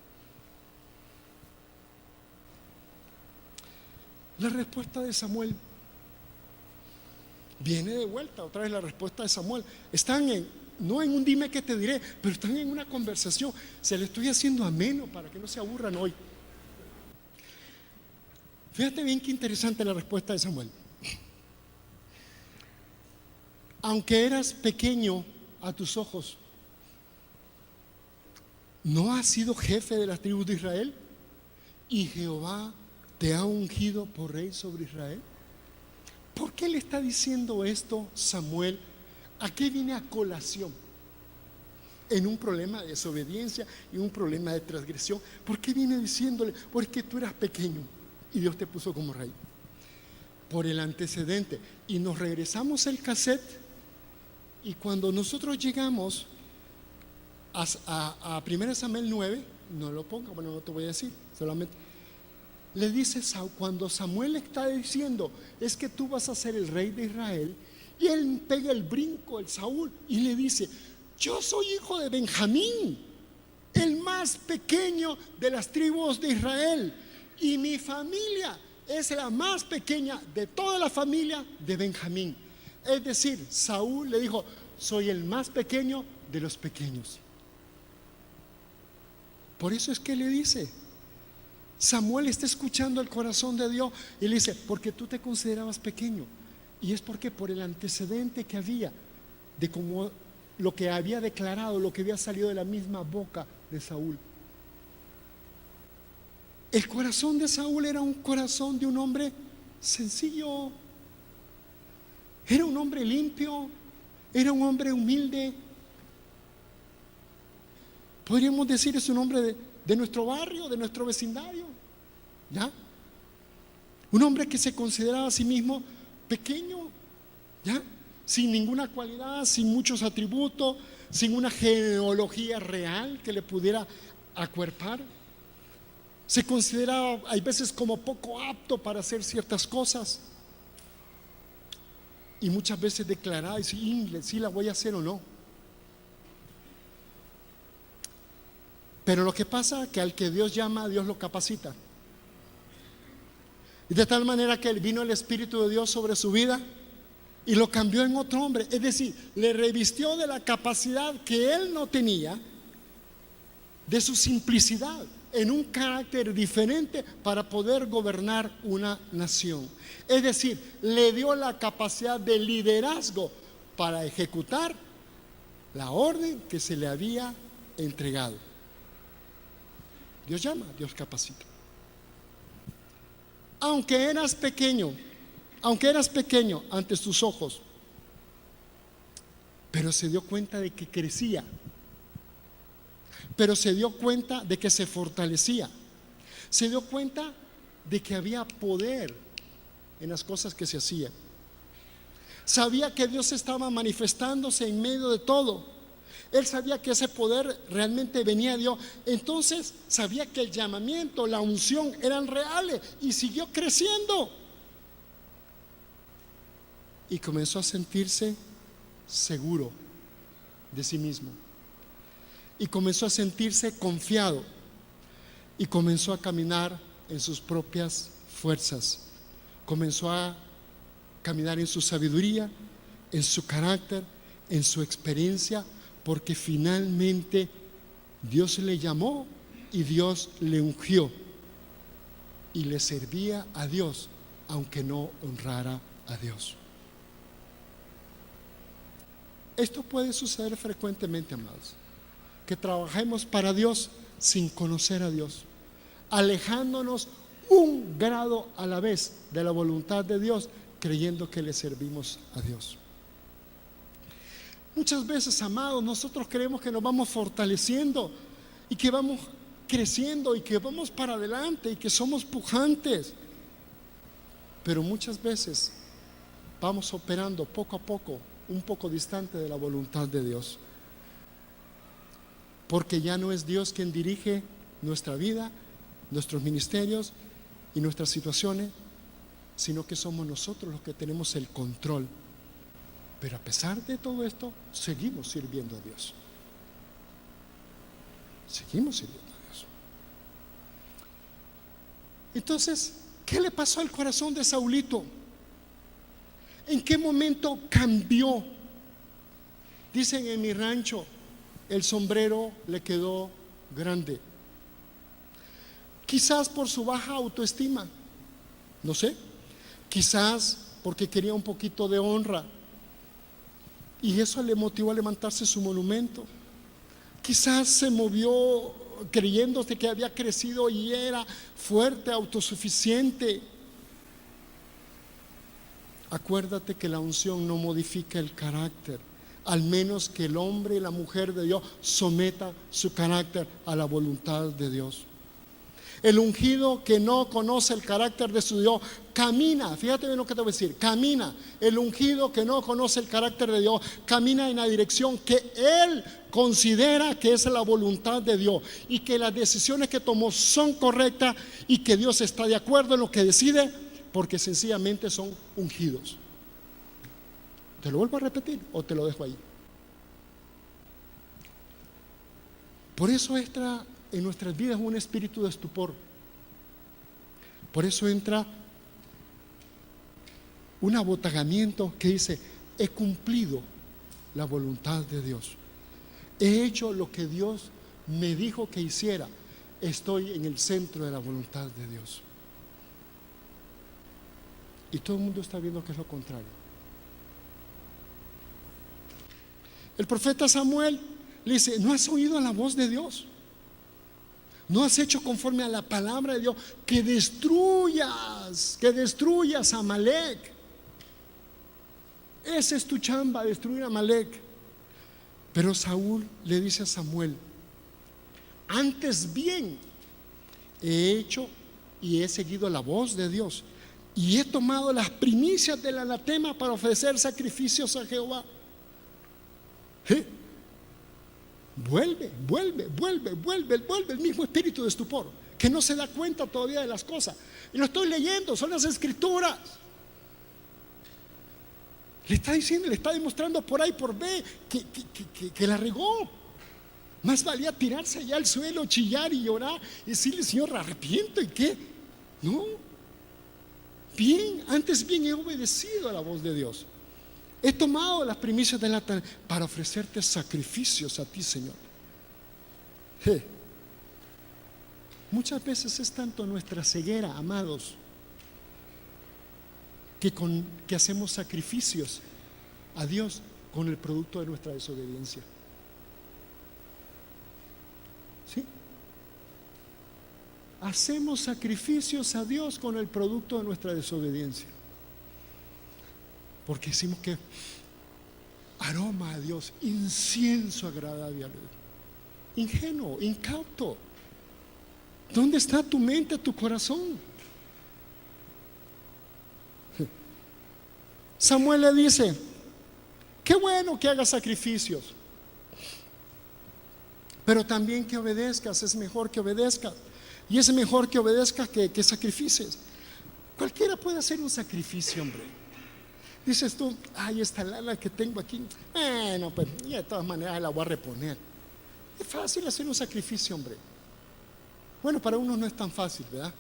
La respuesta de Samuel viene de vuelta, otra vez la respuesta de Samuel. Están no en un dime que te diré, pero están en una conversación. Se le estoy haciendo ameno para que no se aburran hoy. Fíjate bien qué interesante la respuesta de Samuel. Aunque eras pequeño a tus ojos, ¿no has sido jefe de las tribus de Israel? ¿Y Jehová te ha ungido por rey sobre Israel? ¿Por qué le está diciendo esto Samuel? ¿A qué viene a colación? En un problema de desobediencia y un problema de transgresión. ¿Por qué viene diciéndole? Porque tú eras pequeño y Dios te puso como rey. Por el antecedente. Y nos regresamos el cassette, y cuando nosotros llegamos a 1 Samuel 9, no lo ponga, bueno, no te voy a decir, solamente le dice, cuando Samuel le está diciendo, es que tú vas a ser el rey de Israel, y él pega el brinco, el Saúl, y le dice, yo soy hijo de Benjamín, el más pequeño de las tribus de Israel, y mi familia es la más pequeña de toda la familia de Benjamín. Es decir, Saúl le dijo: soy el más pequeño de los pequeños. Por eso es que le dice, Samuel está escuchando el corazón de Dios y le dice: porque tú te considerabas pequeño. Y es porque por el antecedente que había de cómo lo que había declarado, lo que había salido de la misma boca de Saúl. El corazón de Saúl era un corazón de un hombre sencillo, era un hombre limpio, era un hombre humilde. Podríamos decir, es un hombre de nuestro barrio, de nuestro vecindario, ¿ya? Un hombre que se consideraba a sí mismo pequeño, ¿ya? Sin ninguna cualidad, sin muchos atributos, sin una genealogía real que le pudiera acuerpar. Se consideraba hay veces como poco apto para hacer ciertas cosas, y muchas veces declaraba y si la voy a hacer o no. Pero lo que pasa es que al que Dios llama, Dios lo capacita. Y de tal manera que vino el Espíritu de Dios sobre su vida y lo cambió en otro hombre. Es decir, le revistió de la capacidad que él no tenía, de su simplicidad, en un carácter diferente para poder gobernar una nación. Es decir, le dio la capacidad de liderazgo para ejecutar la orden que se le había entregado. Dios llama, Dios capacita. Aunque eras pequeño ante sus ojos, pero se dio cuenta de que crecía, pero se dio cuenta de que se fortalecía, se dio cuenta de que había poder en las cosas que se hacían. Sabía que Dios estaba manifestándose en medio de todo. Él sabía que ese poder realmente venía de Dios. Entonces sabía que el llamamiento, la unción eran reales, y siguió creciendo. Y comenzó a sentirse seguro de sí mismo. Y comenzó a sentirse confiado. Y comenzó a caminar en sus propias fuerzas. Comenzó a caminar en su sabiduría, en su carácter, en su experiencia, porque finalmente Dios le llamó y Dios le ungió, y le servía a Dios aunque no honrara a Dios. Esto puede suceder frecuentemente, amados, que trabajemos para Dios sin conocer a Dios, alejándonos un grado a la vez de la voluntad de Dios, creyendo que le servimos a Dios. Muchas veces, amados, nosotros creemos que nos vamos fortaleciendo y que vamos creciendo y que vamos para adelante y que somos pujantes, pero muchas veces vamos operando poco a poco, un poco distante de la voluntad de Dios, porque ya no es Dios quien dirige nuestra vida, nuestros ministerios y nuestras situaciones, sino que somos nosotros los que tenemos el control. Pero a pesar de todo esto, seguimos sirviendo a Dios. Seguimos sirviendo a Dios. Entonces, ¿qué le pasó al corazón de Saulito? ¿En qué momento cambió? Dicen en mi rancho, el sombrero le quedó grande. Quizás por su baja autoestima, no sé. Quizás porque quería un poquito de honra, y eso le motivó a levantarse su monumento. Quizás se movió creyéndose que había crecido y era fuerte, autosuficiente. Acuérdate que la unción no modifica el carácter, al menos que el hombre y la mujer de Dios someta su carácter a la voluntad de Dios. El ungido que no conoce el carácter de su Dios camina, fíjate bien lo que te voy a decir, camina. El ungido que no conoce el carácter de Dios camina en la dirección que él considera que es la voluntad de Dios, y que las decisiones que tomó son correctas y que Dios está de acuerdo en lo que decide, porque sencillamente son ungidos. ¿Te lo vuelvo a repetir o te lo dejo ahí? Por eso entra en nuestras vidas un espíritu de estupor. Por eso entra un abotagamiento que dice: he cumplido la voluntad de Dios, he hecho lo que Dios me dijo que hiciera, estoy en el centro de la voluntad de Dios. Y todo el mundo está viendo que es lo contrario. El profeta Samuel le dice: ¿no has oído la voz de Dios? ¿No has hecho conforme a la palabra de Dios? Que destruyas a Amalek. Esa es tu chamba, destruir a Amalek. Pero Saúl le dice a Samuel: antes bien he hecho y he seguido la voz de Dios, y he tomado las primicias del anatema para ofrecer sacrificios a Jehová. Vuelve el mismo espíritu de estupor, que no se da cuenta todavía de las cosas. Y lo estoy leyendo, son las escrituras. Le está diciendo, le está demostrando por A y por B que la regó. Más valía tirarse allá al suelo, chillar y llorar y decirle: Señor, arrepiento. ¿Y qué? No. Antes bien he obedecido a la voz de Dios. He tomado las primicias de la tierra para ofrecerte sacrificios a ti, Señor. Muchas veces es tanto nuestra ceguera, amados, que hacemos sacrificios a Dios con el producto de nuestra desobediencia. ¿Sí? Hacemos sacrificios a Dios con el producto de nuestra desobediencia. Porque decimos que aroma a Dios, incienso agradable a Dios. Ingenuo, incauto. ¿Dónde está tu mente, tu corazón? Samuel le dice: qué bueno que hagas sacrificios, pero también que obedezcas. Es mejor que obedezcas, y es mejor que obedezcas que sacrifices. Cualquiera puede hacer un sacrificio, hombre. Dices tú: ay, esta lana que tengo aquí, no, pues de todas maneras la voy a reponer. Es fácil hacer un sacrificio, hombre. Bueno, para unos no es tan fácil, ¿verdad?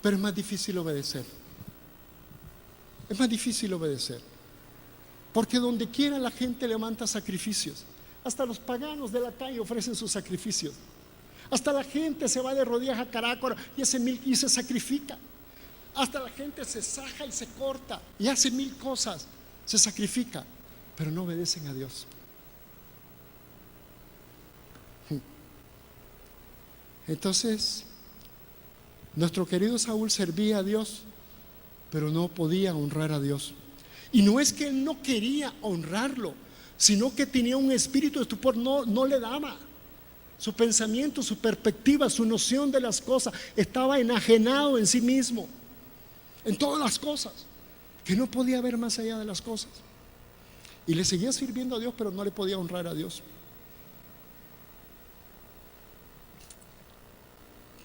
Pero es más difícil obedecer. Es más difícil obedecer. Porque donde quiera la gente levanta sacrificios. Hasta los paganos de la calle ofrecen sus sacrificios. Hasta la gente se va de rodillas a Carácora y se sacrifica. Hasta la gente se saja y se corta y hace mil cosas, se sacrifica, pero no obedecen a Dios. Entonces, nuestro querido Saúl servía a Dios, pero no podía honrar a Dios. Y no es que él no quería honrarlo, sino que tenía un espíritu de estupor, no le daba. Su pensamiento, su perspectiva, su noción de las cosas, estaba enajenado en sí mismo, en todas las cosas, que no podía ver más allá de las cosas. Y le seguía sirviendo a Dios, pero no le podía honrar a Dios.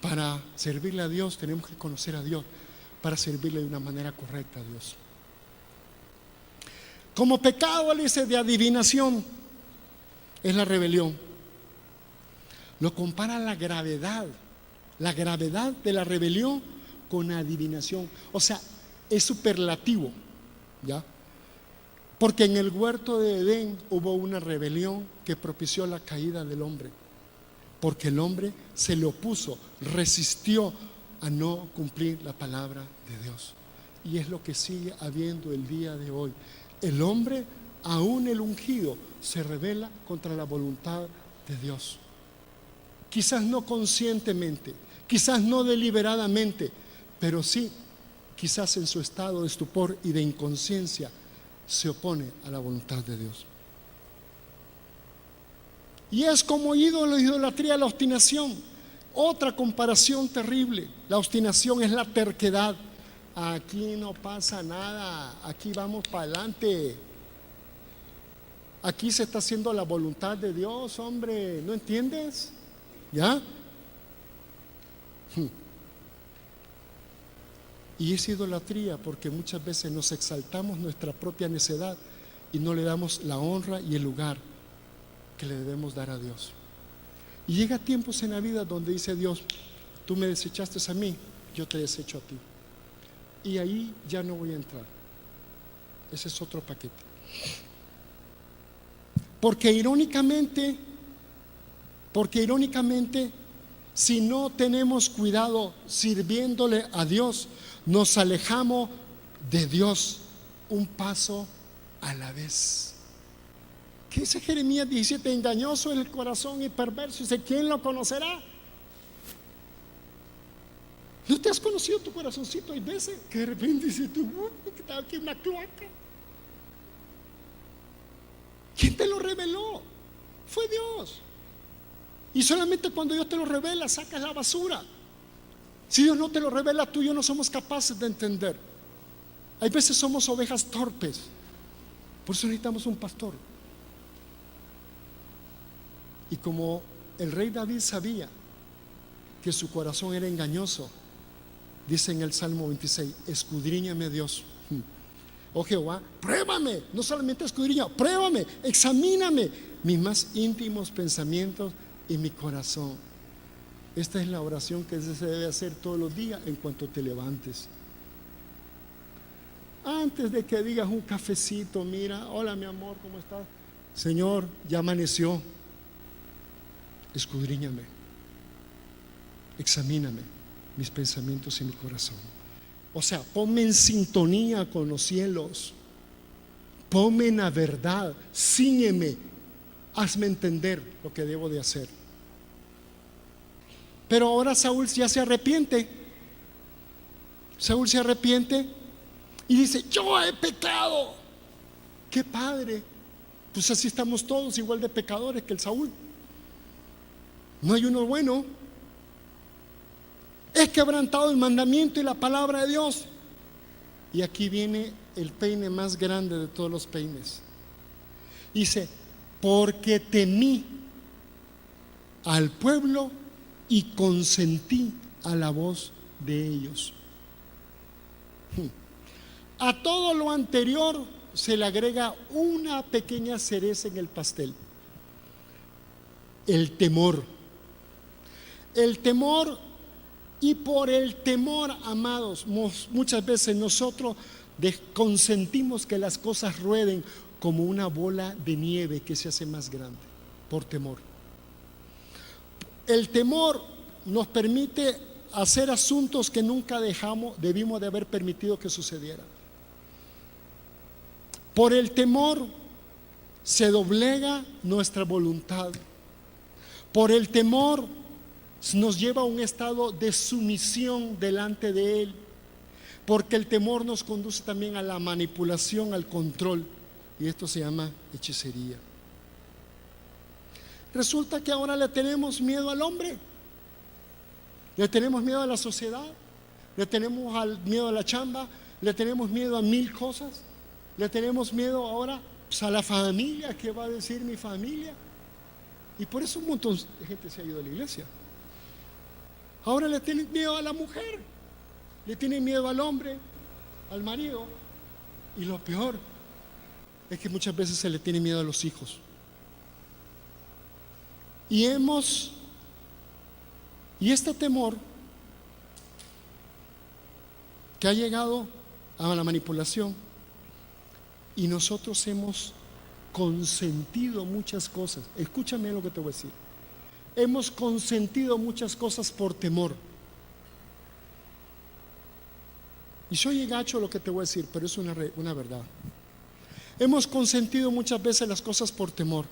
Para servirle a Dios tenemos que conocer a Dios, para servirle de una manera correcta a Dios. Como pecado, le dice, de adivinación es la rebelión. Lo compara la gravedad de la rebelión con adivinación. O sea, es superlativo, ¿ya? Porque en el huerto de Edén hubo una rebelión que propició la caída del hombre. Porque el hombre se le opuso, resistió a no cumplir la palabra de Dios. Y es lo que sigue habiendo el día de hoy. El hombre, aún el ungido, se rebela contra la voluntad de Dios. Quizás no conscientemente, quizás no deliberadamente, pero sí, quizás en su estado de estupor y de inconsciencia, se opone a la voluntad de Dios. Y es como ídolo, idolatría, la obstinación. Otra comparación terrible. La obstinación es la terquedad. Aquí no pasa nada, aquí vamos para adelante. Aquí se está haciendo la voluntad de Dios, hombre, ¿no entiendes? ¿Ya? Y es idolatría porque muchas veces nos exaltamos nuestra propia necedad y no le damos la honra y el lugar que le debemos dar a Dios. Y llega tiempos en la vida donde dice Dios, tú me desechaste a mí, yo te desecho a ti. Y ahí ya no voy a entrar. Ese es otro paquete. Porque irónicamente, si no tenemos cuidado sirviéndole a Dios, nos alejamos de Dios un paso a la vez. ¿Qué dice Jeremías 17? Engañoso es el corazón y perverso. Dice, ¿quién lo conocerá? ¿No te has conocido tu corazoncito? Hay veces que de repente dices tú, que estaba aquí una cloaca. ¿Quién te lo reveló? Fue Dios. Y solamente cuando Dios te lo revela, sacas la basura. Si Dios no te lo revela, tú y yo no somos capaces de entender. Hay veces somos ovejas torpes. Por eso necesitamos un pastor. Y como el rey David sabía que su corazón era engañoso, dice en el Salmo 26, escudriñame Dios, oh Jehová, pruébame, no solamente escudriña, pruébame, examíname mis más íntimos pensamientos y mi corazón. Esta es la oración que se debe hacer todos los días en cuanto te levantes. Antes de que digas un cafecito, mira, hola mi amor, ¿cómo estás? Señor, ya amaneció. Escudriñame, examíname mis pensamientos y mi corazón. O sea, ponme en sintonía con los cielos, ponme en la verdad, sígueme, hazme entender lo que debo de hacer. Pero ahora Saúl ya se arrepiente. Saúl se arrepiente y dice, yo he pecado. ¡Qué padre! Pues así estamos todos igual de pecadores que el Saúl. No hay uno bueno. He quebrantado el mandamiento y la palabra de Dios. Y aquí viene el peine más grande de todos los peines. Dice, porque temí al pueblo y consentí a la voz de ellos. A todo lo anterior se le agrega una pequeña cereza en el pastel: el temor. El temor, y por el temor, amados, muchas veces nosotros consentimos que las cosas rueden como una bola de nieve que se hace más grande, por temor. El temor nos permite hacer asuntos que nunca debimos de haber permitido que sucedieran. Por el temor se doblega nuestra voluntad. Por el temor nos lleva a un estado de sumisión delante de Él, porque el temor nos conduce también a la manipulación, al control, y esto se llama hechicería. Resulta que ahora le tenemos miedo al hombre, le tenemos miedo a la sociedad, le tenemos miedo a la chamba, le tenemos miedo a mil cosas, le tenemos miedo ahora pues, a la familia. ¿Qué va a decir mi familia? Y por eso un montón de gente se ha ido a la iglesia. Ahora le tienen miedo a la mujer, le tienen miedo al hombre, al marido, y lo peor es que muchas veces se le tiene miedo a los hijos. Y este temor que ha llegado a la manipulación, y nosotros hemos consentido muchas cosas. Escúchame lo que te voy a decir. Hemos consentido muchas cosas por temor. Y soy gacho lo que te voy a decir, pero es una verdad. Hemos consentido muchas veces las cosas por temor.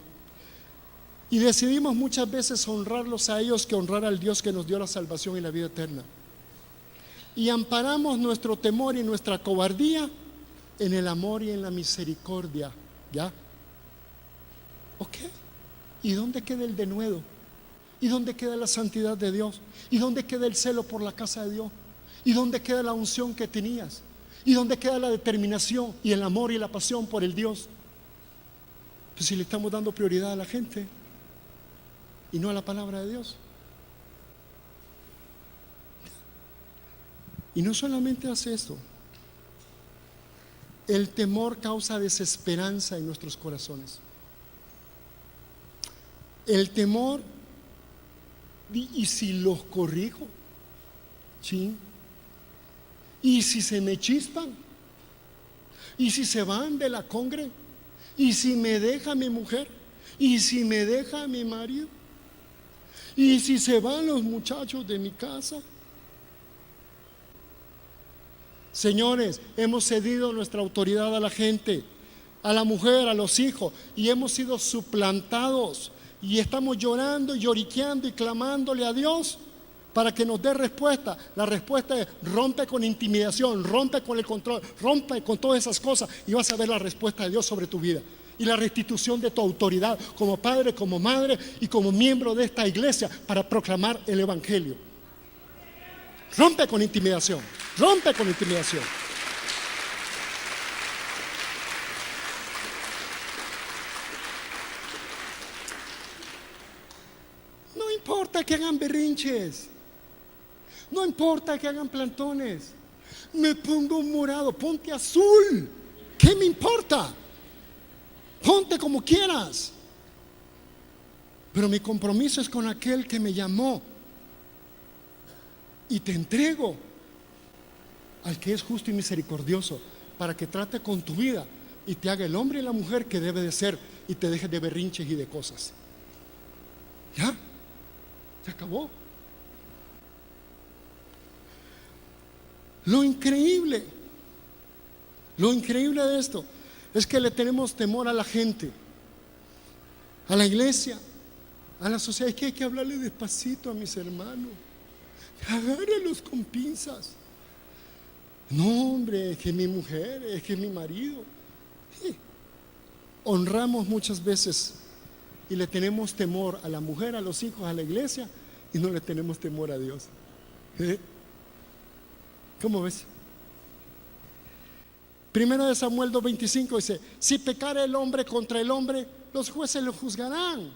Y decidimos muchas veces honrarlos a ellos que honrar al Dios que nos dio la salvación y la vida eterna. Y amparamos nuestro temor y nuestra cobardía en el amor y en la misericordia. ¿Ya? ¿Ok? ¿Y dónde queda el denuedo? ¿Y dónde queda la santidad de Dios? ¿Y dónde queda el celo por la casa de Dios? ¿Y dónde queda la unción que tenías? ¿Y dónde queda la determinación y el amor y la pasión por el Dios? Pues si le estamos dando prioridad a la gente y no a la palabra de Dios. Y no solamente hace esto. El temor causa desesperanza en nuestros corazones. El temor ¿Y si los corrijo? ¿Sí? ¿Y si se me chispan? ¿Y si se van de la congre? ¿Y si me deja mi mujer? ¿Y si me deja mi marido? ¿Y si se van los muchachos de mi casa? Señores, hemos cedido nuestra autoridad a la gente, a la mujer, a los hijos, y hemos sido suplantados. Y estamos llorando, lloriqueando y clamándole a Dios para que nos dé respuesta. La respuesta es: rompe con intimidación, rompe con el control, rompe con todas esas cosas, y vas a ver la respuesta de Dios sobre tu vida y la restitución de tu autoridad como padre, como madre y como miembro de esta iglesia para proclamar el evangelio. Rompe con intimidación, rompe con intimidación. No importa que hagan berrinches, no importa que hagan plantones. Me pongo morado, ponte azul, ¿qué me importa? Ponte como quieras. Pero mi compromiso es con aquel que me llamó, y te entrego al que es justo y misericordioso para que trate con tu vida y te haga el hombre y la mujer que debe de ser, y te deje de berrinches y de cosas. ¿Ya? Se acabó. Lo increíble de esto es que le tenemos temor a la gente, a la iglesia, a la sociedad. Es que hay que hablarle despacito a mis hermanos, agárralos con pinzas. No, hombre, es que mi mujer, es que mi marido. Sí. Honramos muchas veces y le tenemos temor a la mujer, a los hijos, a la iglesia, y no le tenemos temor a Dios. ¿Cómo ves? Primera de Samuel 2:25 dice: si pecare el hombre contra el hombre, los jueces lo juzgarán.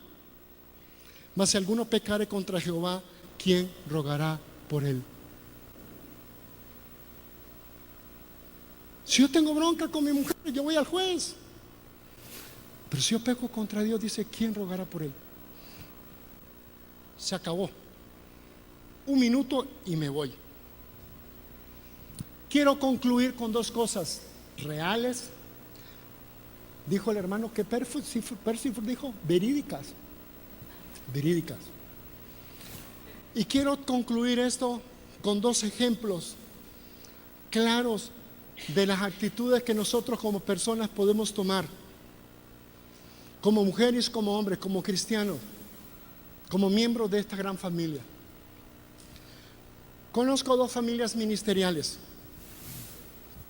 Mas si alguno pecare contra Jehová, ¿quién rogará por él? Si yo tengo bronca con mi mujer, yo voy al juez. Pero si yo peco contra Dios, dice: ¿quién rogará por él? Se acabó. 1 minuto y me voy. Quiero concluir con 2 cosas reales. Dijo el hermano que Percy dijo verídicas. Y quiero concluir esto con 2 ejemplos claros de las actitudes que nosotros como personas podemos tomar, como mujeres, como hombres, como cristianos, como miembros de esta gran familia. Conozco 2 familias ministeriales,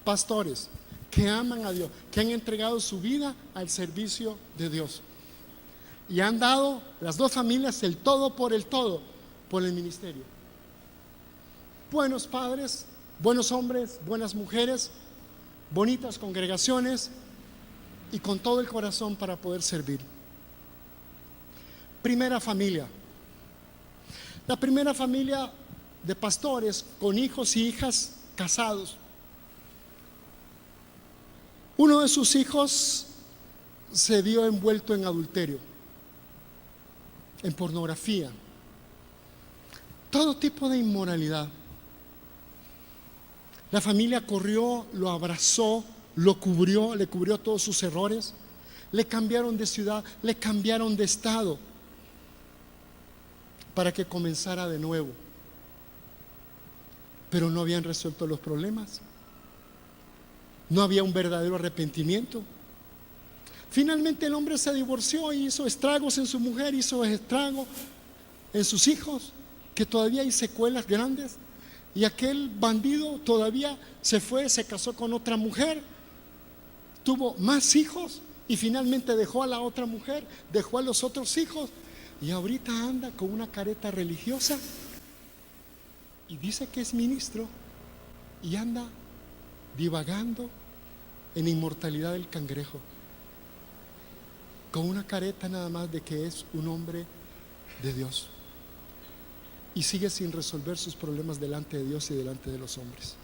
pastores que aman a Dios, que han entregado su vida al servicio de Dios y han dado, las 2 familias, el todo por el ministerio. Buenos padres, buenos hombres, buenas mujeres, bonitas congregaciones, y con todo el corazón para poder servir. Primera familia. La primera familia de pastores con hijos y hijas casados. Uno de sus hijos se vio envuelto en adulterio, en pornografía, todo tipo de inmoralidad. La familia corrió, lo abrazó, lo cubrió, le cubrió todos sus errores, le cambiaron de ciudad, le cambiaron de estado para que comenzara de nuevo. Pero no habían resuelto los problemas, no había un verdadero arrepentimiento. Finalmente el hombre se divorció y hizo estragos en su mujer, hizo estragos en sus hijos, que todavía hay secuelas grandes. Y aquel bandido todavía se fue, se casó con otra mujer, tuvo más hijos y finalmente dejó a la otra mujer, dejó a los otros hijos, y ahorita anda con una careta religiosa y dice que es ministro y anda divagando en inmortalidad del cangrejo, con una careta nada más de que es un hombre de Dios, y sigue sin resolver sus problemas delante de Dios y delante de los hombres.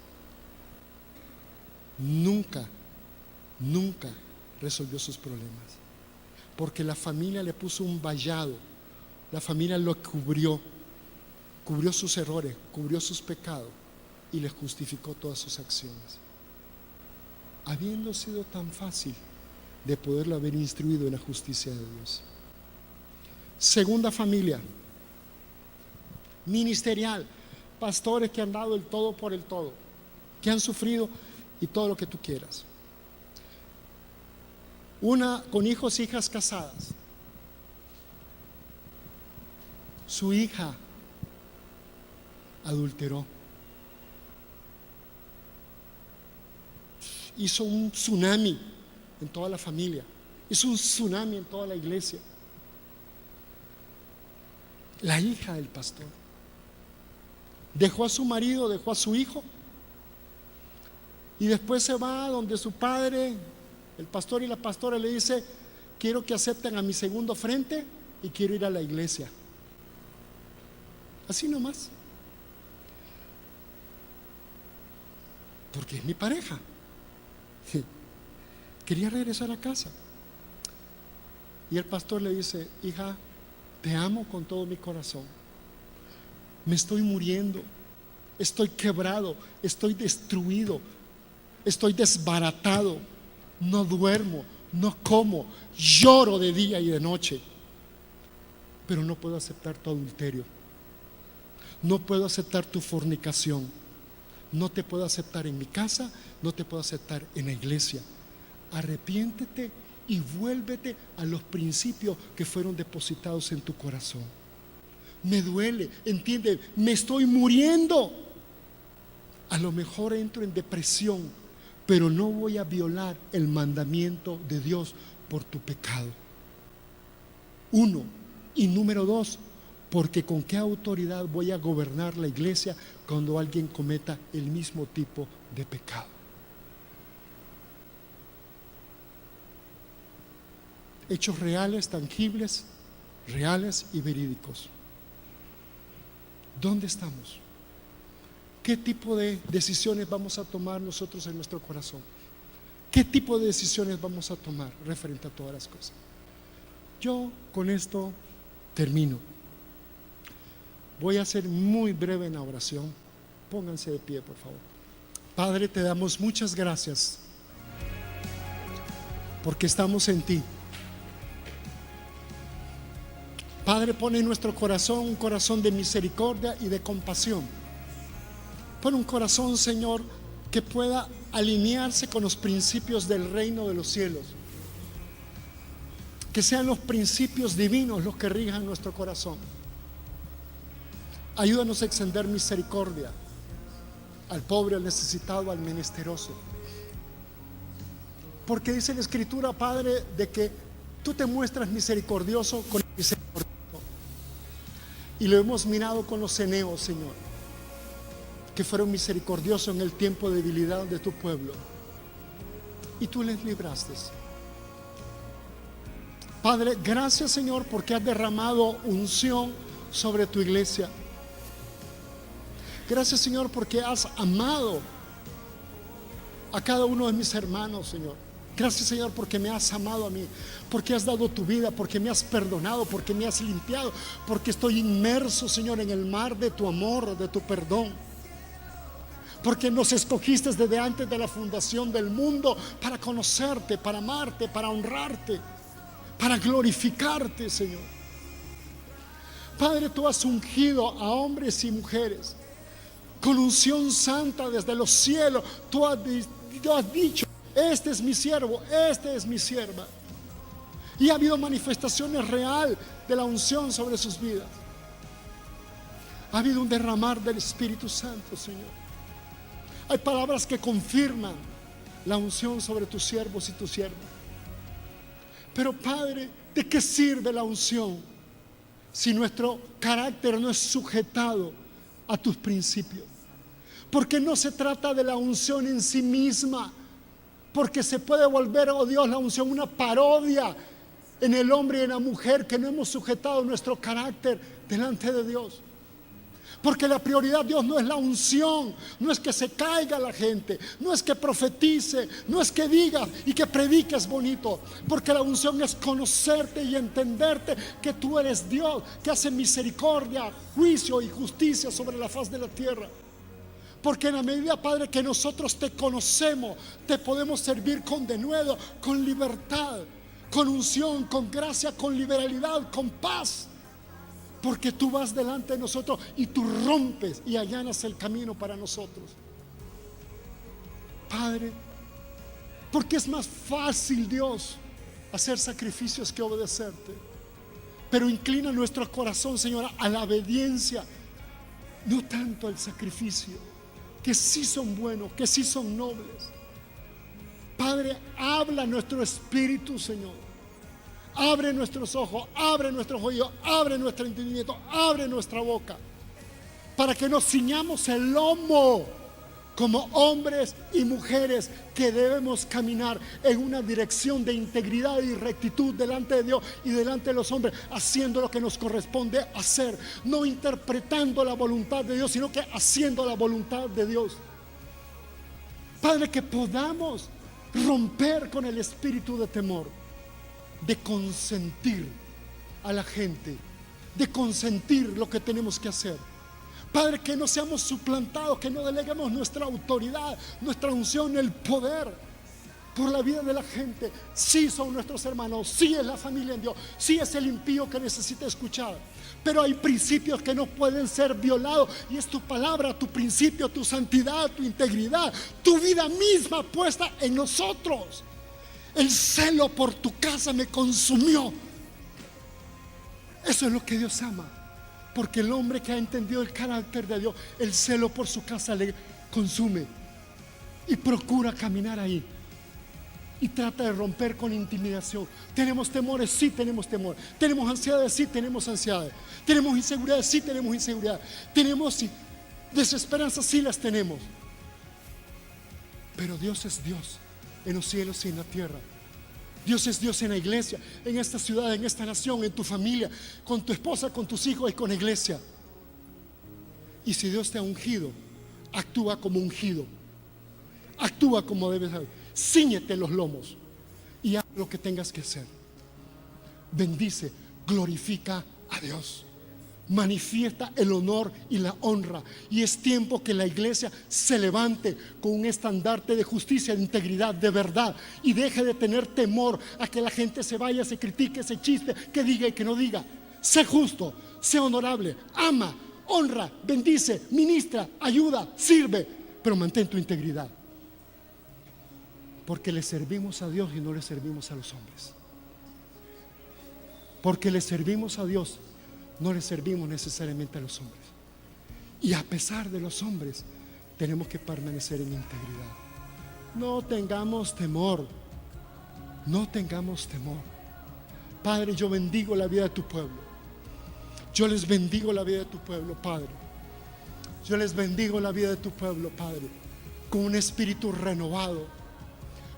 Nunca resolvió sus problemas, porque la familia le puso un vallado, la familia lo cubrió, cubrió sus errores, cubrió sus pecados y les justificó todas sus acciones. Habiendo sido tan fácil de poderlo haber instruido en la justicia de Dios. Segunda familia, ministerial, pastores que han dado el todo por el todo, que han sufrido y todo lo que tú quieras. Una con hijos, hijas casadas. Su hija adulteró. Hizo un tsunami en toda la familia. Hizo un tsunami en toda la iglesia. La hija del pastor dejó a su marido, dejó a su hijo y después se va donde su padre, el pastor y la pastora, le dice: quiero que acepten a mi segundo frente y quiero ir a la iglesia. Así nomás, porque es mi pareja. Quería regresar a casa y el pastor le dice: hija, te amo con todo mi corazón, me estoy muriendo, estoy quebrado, estoy destruido, estoy desbaratado, no duermo, no como, lloro de día y de noche, pero no puedo aceptar tu adulterio, no puedo aceptar tu fornicación, no te puedo aceptar en mi casa, no te puedo aceptar en la iglesia. Arrepiéntete y vuélvete a los principios que fueron depositados en tu corazón. Me duele, entiende, me estoy muriendo. A lo mejor entro en depresión, pero no voy a violar el mandamiento de Dios por tu pecado. Uno. Y número dos, porque con qué autoridad voy a gobernar la iglesia cuando alguien cometa el mismo tipo de pecado. Hechos reales, tangibles, reales y verídicos. ¿Dónde estamos? ¿Qué tipo de decisiones vamos a tomar nosotros en nuestro corazón? ¿Qué tipo de decisiones vamos a tomar referente a todas las cosas? Yo con esto termino. Voy a ser muy breve en la oración. Pónganse de pie, por favor. Padre, te damos muchas gracias porque estamos en ti. Padre, pone en nuestro corazón un corazón de misericordia y de compasión. Pon un corazón, Señor, que pueda alinearse con los principios del reino de los cielos. Que sean los principios divinos los que rijan nuestro corazón. Ayúdanos a extender misericordia al pobre, al necesitado, al menesteroso. Porque dice la Escritura, Padre, de que tú te muestras misericordioso con el misericordioso. Y lo hemos mirado con los ceneos, Señor, que fueron misericordiosos en el tiempo de debilidad de tu pueblo. Y tú les libraste. Padre, gracias, Señor, porque has derramado unción sobre tu iglesia. Gracias, Señor, porque has amado a cada uno de mis hermanos, Señor. Gracias, Señor, porque me has amado a mí, porque has dado tu vida, porque me has perdonado, porque me has limpiado, porque estoy inmerso, Señor, en el mar de tu amor, de tu perdón. Porque nos escogiste desde antes de la fundación del mundo para conocerte, para amarte, para honrarte, para glorificarte, Señor. Padre, tú has ungido a hombres y mujeres con unción santa desde los cielos. Tú has dicho: este es mi siervo, este es mi sierva. Y ha habido manifestaciones reales de la unción sobre sus vidas. Ha habido un derramar del Espíritu Santo, Señor. Hay palabras que confirman la unción sobre tus siervos y tus siervas. Pero Padre, ¿de qué sirve la unción si nuestro carácter no es sujetado a tus principios? Porque no se trata de la unción en sí misma, porque se puede volver, oh Dios, la unción una parodia en el hombre y en la mujer que no hemos sujetado nuestro carácter delante de Dios. Porque la prioridad, Dios, no es la unción, no es que se caiga la gente, no es que profetice, no es que digas y que prediques bonito. Porque la unción es conocerte y entenderte que tú eres Dios, que hace misericordia, juicio y justicia sobre la faz de la tierra. Porque en la medida, Padre, que nosotros te conocemos, te podemos servir con denuedo, con libertad, con unción, con gracia, con liberalidad, con paz. Porque tú vas delante de nosotros y tú rompes y allanas el camino para nosotros. Padre, porque es más fácil, Dios, hacer sacrificios que obedecerte. Pero inclina nuestro corazón, Señora, a la obediencia, no tanto al sacrificio, que sí son buenos, que sí son nobles. Padre, habla nuestro espíritu, Señor. Abre nuestros ojos, abre nuestros oídos, abre nuestro entendimiento, abre nuestra boca, para que nos ciñamos el lomo como hombres y mujeres que debemos caminar en una dirección de integridad y rectitud delante de Dios y delante de los hombres, haciendo lo que nos corresponde hacer, no interpretando la voluntad de Dios, sino que haciendo la voluntad de Dios. Padre, que podamos romper con el espíritu de temor, de consentir a la gente, de consentir lo que tenemos que hacer. Padre, que no seamos suplantados, que no deleguemos nuestra autoridad, nuestra unción, el poder por la vida de la gente. Sí son nuestros hermanos, sí es la familia en Dios, sí es el impío que necesita escuchar, pero hay principios que no pueden ser violados, y es tu palabra, tu principio, tu santidad, tu integridad, tu vida misma puesta en nosotros. El celo por tu casa me consumió. Eso es lo que Dios ama. Porque el hombre que ha entendido el carácter de Dios, el celo por su casa le consume. Y procura caminar ahí. Y trata de romper con intimidación. ¿Tenemos temores? Sí, tenemos temor. ¿Tenemos ansiedades? Sí, tenemos ansiedades. ¿Tenemos inseguridades? Sí, tenemos inseguridad. ¿Tenemos desesperanzas? Sí, las tenemos. Pero Dios es Dios en los cielos y en la tierra. Dios es Dios en la iglesia, en esta ciudad, en esta nación, en tu familia, con tu esposa, con tus hijos y con la iglesia. Y si Dios te ha ungido, actúa como ungido, actúa como debes hacer. Cíñete los lomos y haz lo que tengas que hacer. Bendice, glorifica a Dios, manifiesta el honor y la honra. Y es tiempo que la iglesia se levante con un estandarte de justicia, de integridad, de verdad, y deje de tener temor a que la gente se vaya, se critique, se chiste, que diga y que no diga. Sé justo, sé honorable, ama, honra, bendice, ministra, ayuda, sirve, pero mantén tu integridad, porque le servimos a Dios y no le servimos a los hombres. Porque le servimos a Dios, no le servimos necesariamente a los hombres. Y a pesar de los hombres, tenemos que permanecer en integridad. No tengamos temor. No tengamos temor. Padre, yo bendigo la vida de tu pueblo. Yo les bendigo la vida de tu pueblo, Padre. Yo les bendigo la vida de tu pueblo, Padre, con un espíritu renovado,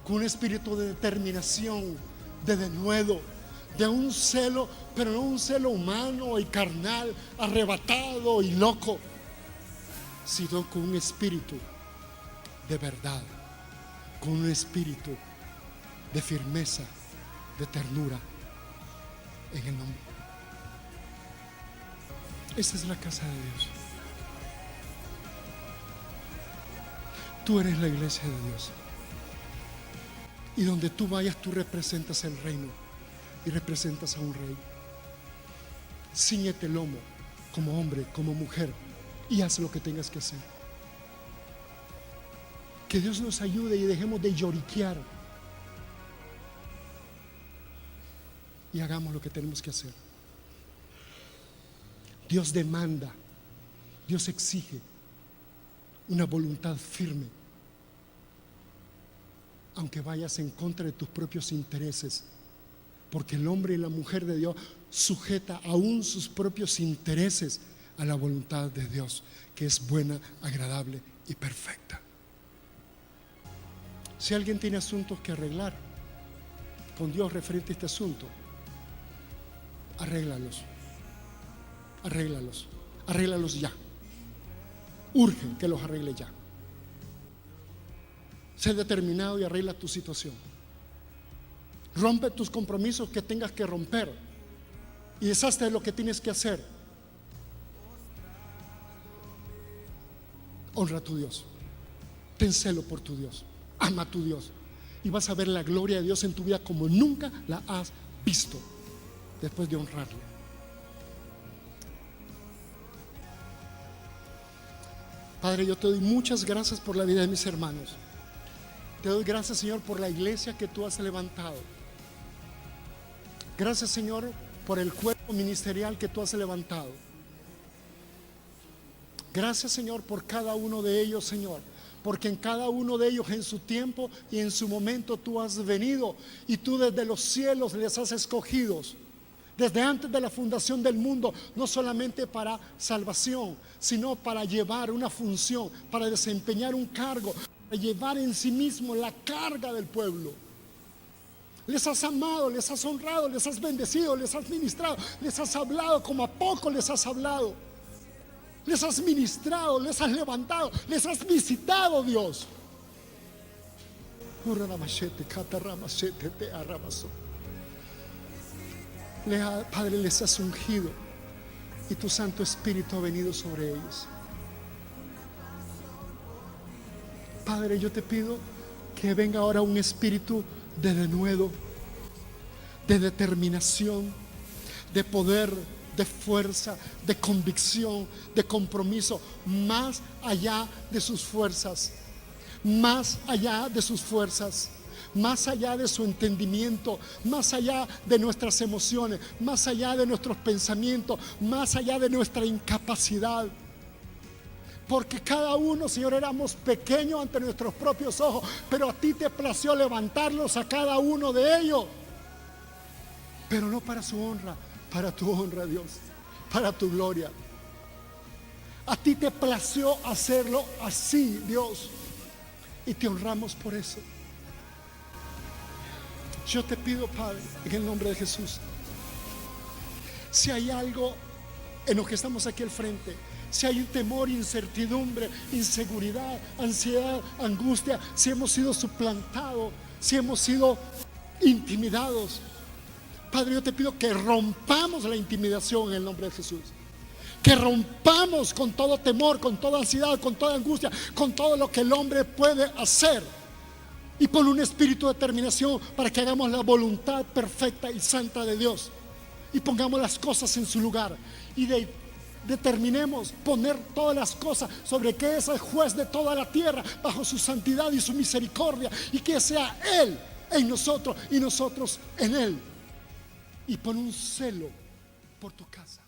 con un espíritu de determinación, de denuedo, de un celo, pero no un celo humano y carnal, arrebatado y loco, sino con un espíritu de verdad, con un espíritu de firmeza, de ternura, en el nombre. Esta es la casa de Dios. Tú eres la iglesia de Dios. Y donde tú vayas, tú representas el reino y representas a un rey. Cíñete el lomo como hombre, como mujer, y haz lo que tengas que hacer. Que Dios nos ayude y dejemos de lloriquear y hagamos lo que tenemos que hacer. Dios demanda, Dios exige una voluntad firme, aunque vayas en contra de tus propios intereses, porque el hombre y la mujer de Dios sujeta aún sus propios intereses a la voluntad de Dios, que es buena, agradable y perfecta. Si alguien tiene asuntos que arreglar con Dios referente a este asunto, arréglalos ya. urgen que los arregle ya. Sé determinado y arregla tu situación. Rompe tus compromisos que tengas que romper y deshazte de lo que tienes que hacer. Honra a tu Dios. Ten celo por tu Dios. Ama a tu Dios. Y vas a ver la gloria de Dios en tu vida como nunca la has visto después de honrarle. Padre, yo te doy muchas gracias por la vida de mis hermanos. Te doy gracias, Señor, por la iglesia que tú has levantado. Gracias, Señor, por el cuerpo ministerial que tú has levantado. Gracias, Señor, por cada uno de ellos, Señor, porque en cada uno de ellos, en su tiempo y en su momento, tú has venido y tú desde los cielos les has escogido, desde antes de la fundación del mundo, no solamente para salvación, sino para llevar una función, para desempeñar un cargo, para llevar en sí mismo la carga del pueblo. Les has amado, les has honrado, les has bendecido, les has ministrado, les has hablado como a poco les has hablado. Les has ministrado, les has levantado, les has visitado, Dios. Padre, les has ungido y tu Santo Espíritu ha venido sobre ellos. Padre, yo te pido que venga ahora un espíritu de denuedo, de determinación, de poder, de fuerza, de convicción, de compromiso, más allá de sus fuerzas, más allá de sus fuerzas, más allá de su entendimiento, más allá de nuestras emociones, más allá de nuestros pensamientos, más allá de nuestra incapacidad. Porque cada uno, Señor, éramos pequeños ante nuestros propios ojos, pero a ti te plació levantarlos a cada uno de ellos, pero no para su honra, para tu honra, Dios, para tu gloria. A ti te plació hacerlo así, Dios, y te honramos por eso. Yo te pido, Padre, en el nombre de Jesús, si hay algo en lo que estamos aquí al frente, si hay un temor, incertidumbre, inseguridad, ansiedad, angustia, si hemos sido suplantados, si hemos sido intimidados, Padre, yo te pido que rompamos la intimidación en el nombre de Jesús. Que rompamos con todo temor, con toda ansiedad, con toda angustia, con todo lo que el hombre puede hacer. Y pon un espíritu de determinación para que hagamos la voluntad perfecta y santa de Dios. Y pongamos las cosas en su lugar. Y determinemos poner todas las cosas sobre que es el juez de toda la tierra, bajo su santidad y su misericordia. Y que sea Él en nosotros y nosotros en Él. Y pon un celo por tu casa.